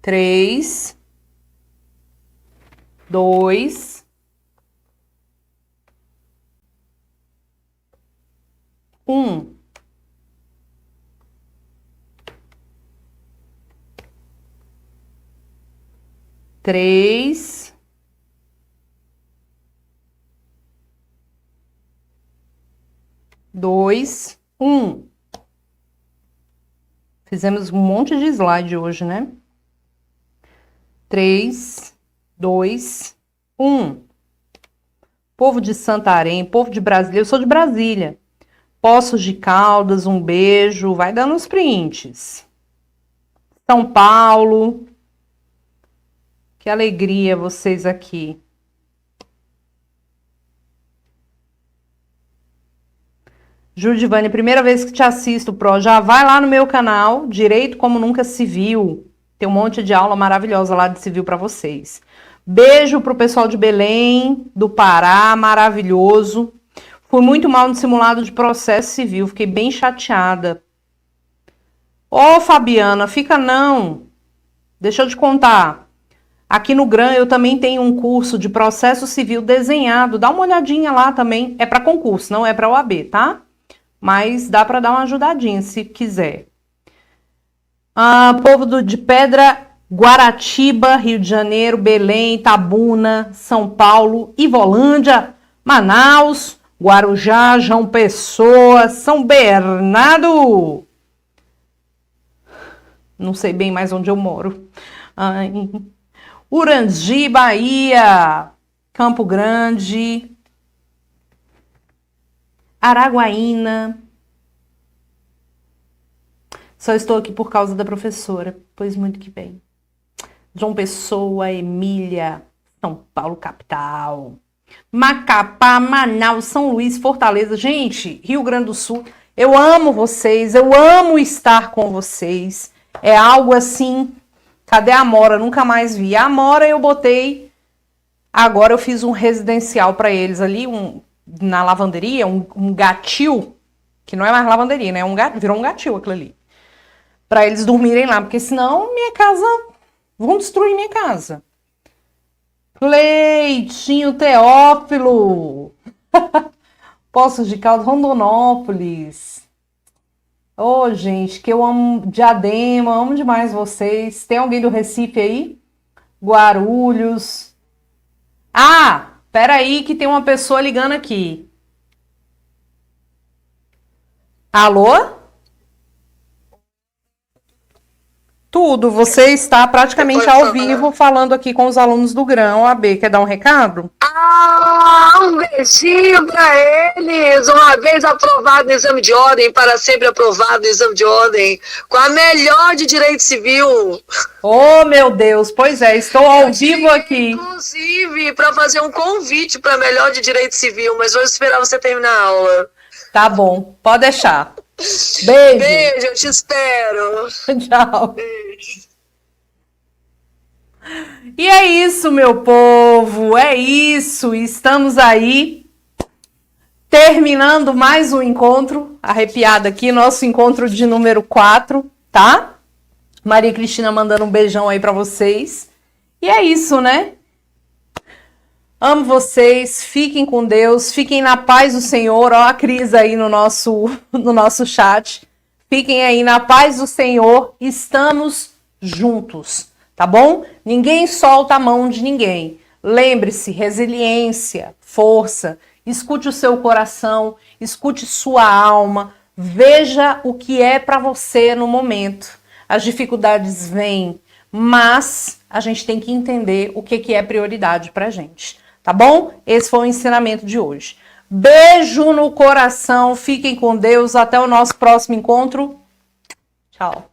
Três, dois, um. Três, dois, um. Fizemos um monte de slide hoje, né? 3, 2, 1. Povo de Santarém, povo de Brasília, eu sou de Brasília. Poços de Caldas, um beijo, vai dando os prints. São Paulo, que alegria vocês aqui. Judivane, primeira vez que te assisto, Pro, já vai lá no meu canal, Direito Como Nunca Se Viu. Tem um monte de aula maravilhosa lá de civil para vocês. Beijo pro pessoal de Belém, do Pará, maravilhoso. Fui muito mal no simulado de processo civil, fiquei bem chateada. Ô, Fabiana, fica não. Deixa eu te contar. Aqui no GRAN eu também tenho um curso de processo civil desenhado. Dá uma olhadinha lá também. É para concurso, não é para OAB, tá? Mas dá para dar uma ajudadinha se quiser. Povo de Pedra, Guaratiba, Rio de Janeiro, Belém, Itabuna, São Paulo, Ivolândia, Manaus, Guarujá, João Pessoa, São Bernardo. Não sei bem mais onde eu moro. Urangi, Bahia, Campo Grande, Araguaína. Só estou aqui por causa da professora, pois muito que bem. João Pessoa, Emília, São Paulo, capital. Macapá, Manaus, São Luís, Fortaleza. Gente, Rio Grande do Sul, eu amo vocês, eu amo estar com vocês. É algo assim... Cadê a Amora? Nunca mais vi. A Amora eu botei... Agora eu fiz um residencial para eles ali, na lavanderia, um gatil, que não é mais lavanderia, né? Virou um gatil aquilo ali. Para eles dormirem lá, porque senão minha casa... Vão destruir minha casa. Leitinho Teófilo. Poços de Caldas, Rondonópolis. Ô, gente, que eu amo Diadema, amo demais vocês. Tem alguém do Recife aí? Guarulhos. Peraí que tem uma pessoa ligando aqui. Alô? Tudo, você está praticamente ao vivo falando aqui com os alunos do GRAN OAB. Quer dar um recado? Um beijinho para eles! Uma vez aprovado no exame de ordem, para sempre aprovado no exame de ordem, com a melhor de direito civil. Oh, meu Deus! Pois é, estou ao vivo aqui. Inclusive, para fazer um convite para a melhor de direito civil, mas vou esperar você terminar a aula. Tá bom, pode deixar. Beijo! Beijo, eu te espero! Tchau! Beijo. E é isso, meu povo, é isso, estamos aí terminando mais um encontro, arrepiada aqui, nosso encontro de número 4, tá? Maria Cristina mandando um beijão aí pra vocês, e é isso, né? Amo vocês, fiquem com Deus, fiquem na paz do Senhor, ó a Cris aí no nosso chat, fiquem aí na paz do Senhor, estamos juntos. Tá bom? Ninguém solta a mão de ninguém. Lembre-se, resiliência, força, escute o seu coração, escute sua alma, veja o que é para você no momento. as dificuldades vêm, mas a gente tem que entender o que é prioridade pra gente, tá bom? Esse foi o ensinamento de hoje. Beijo no coração, fiquem com Deus, até o nosso próximo encontro. Tchau.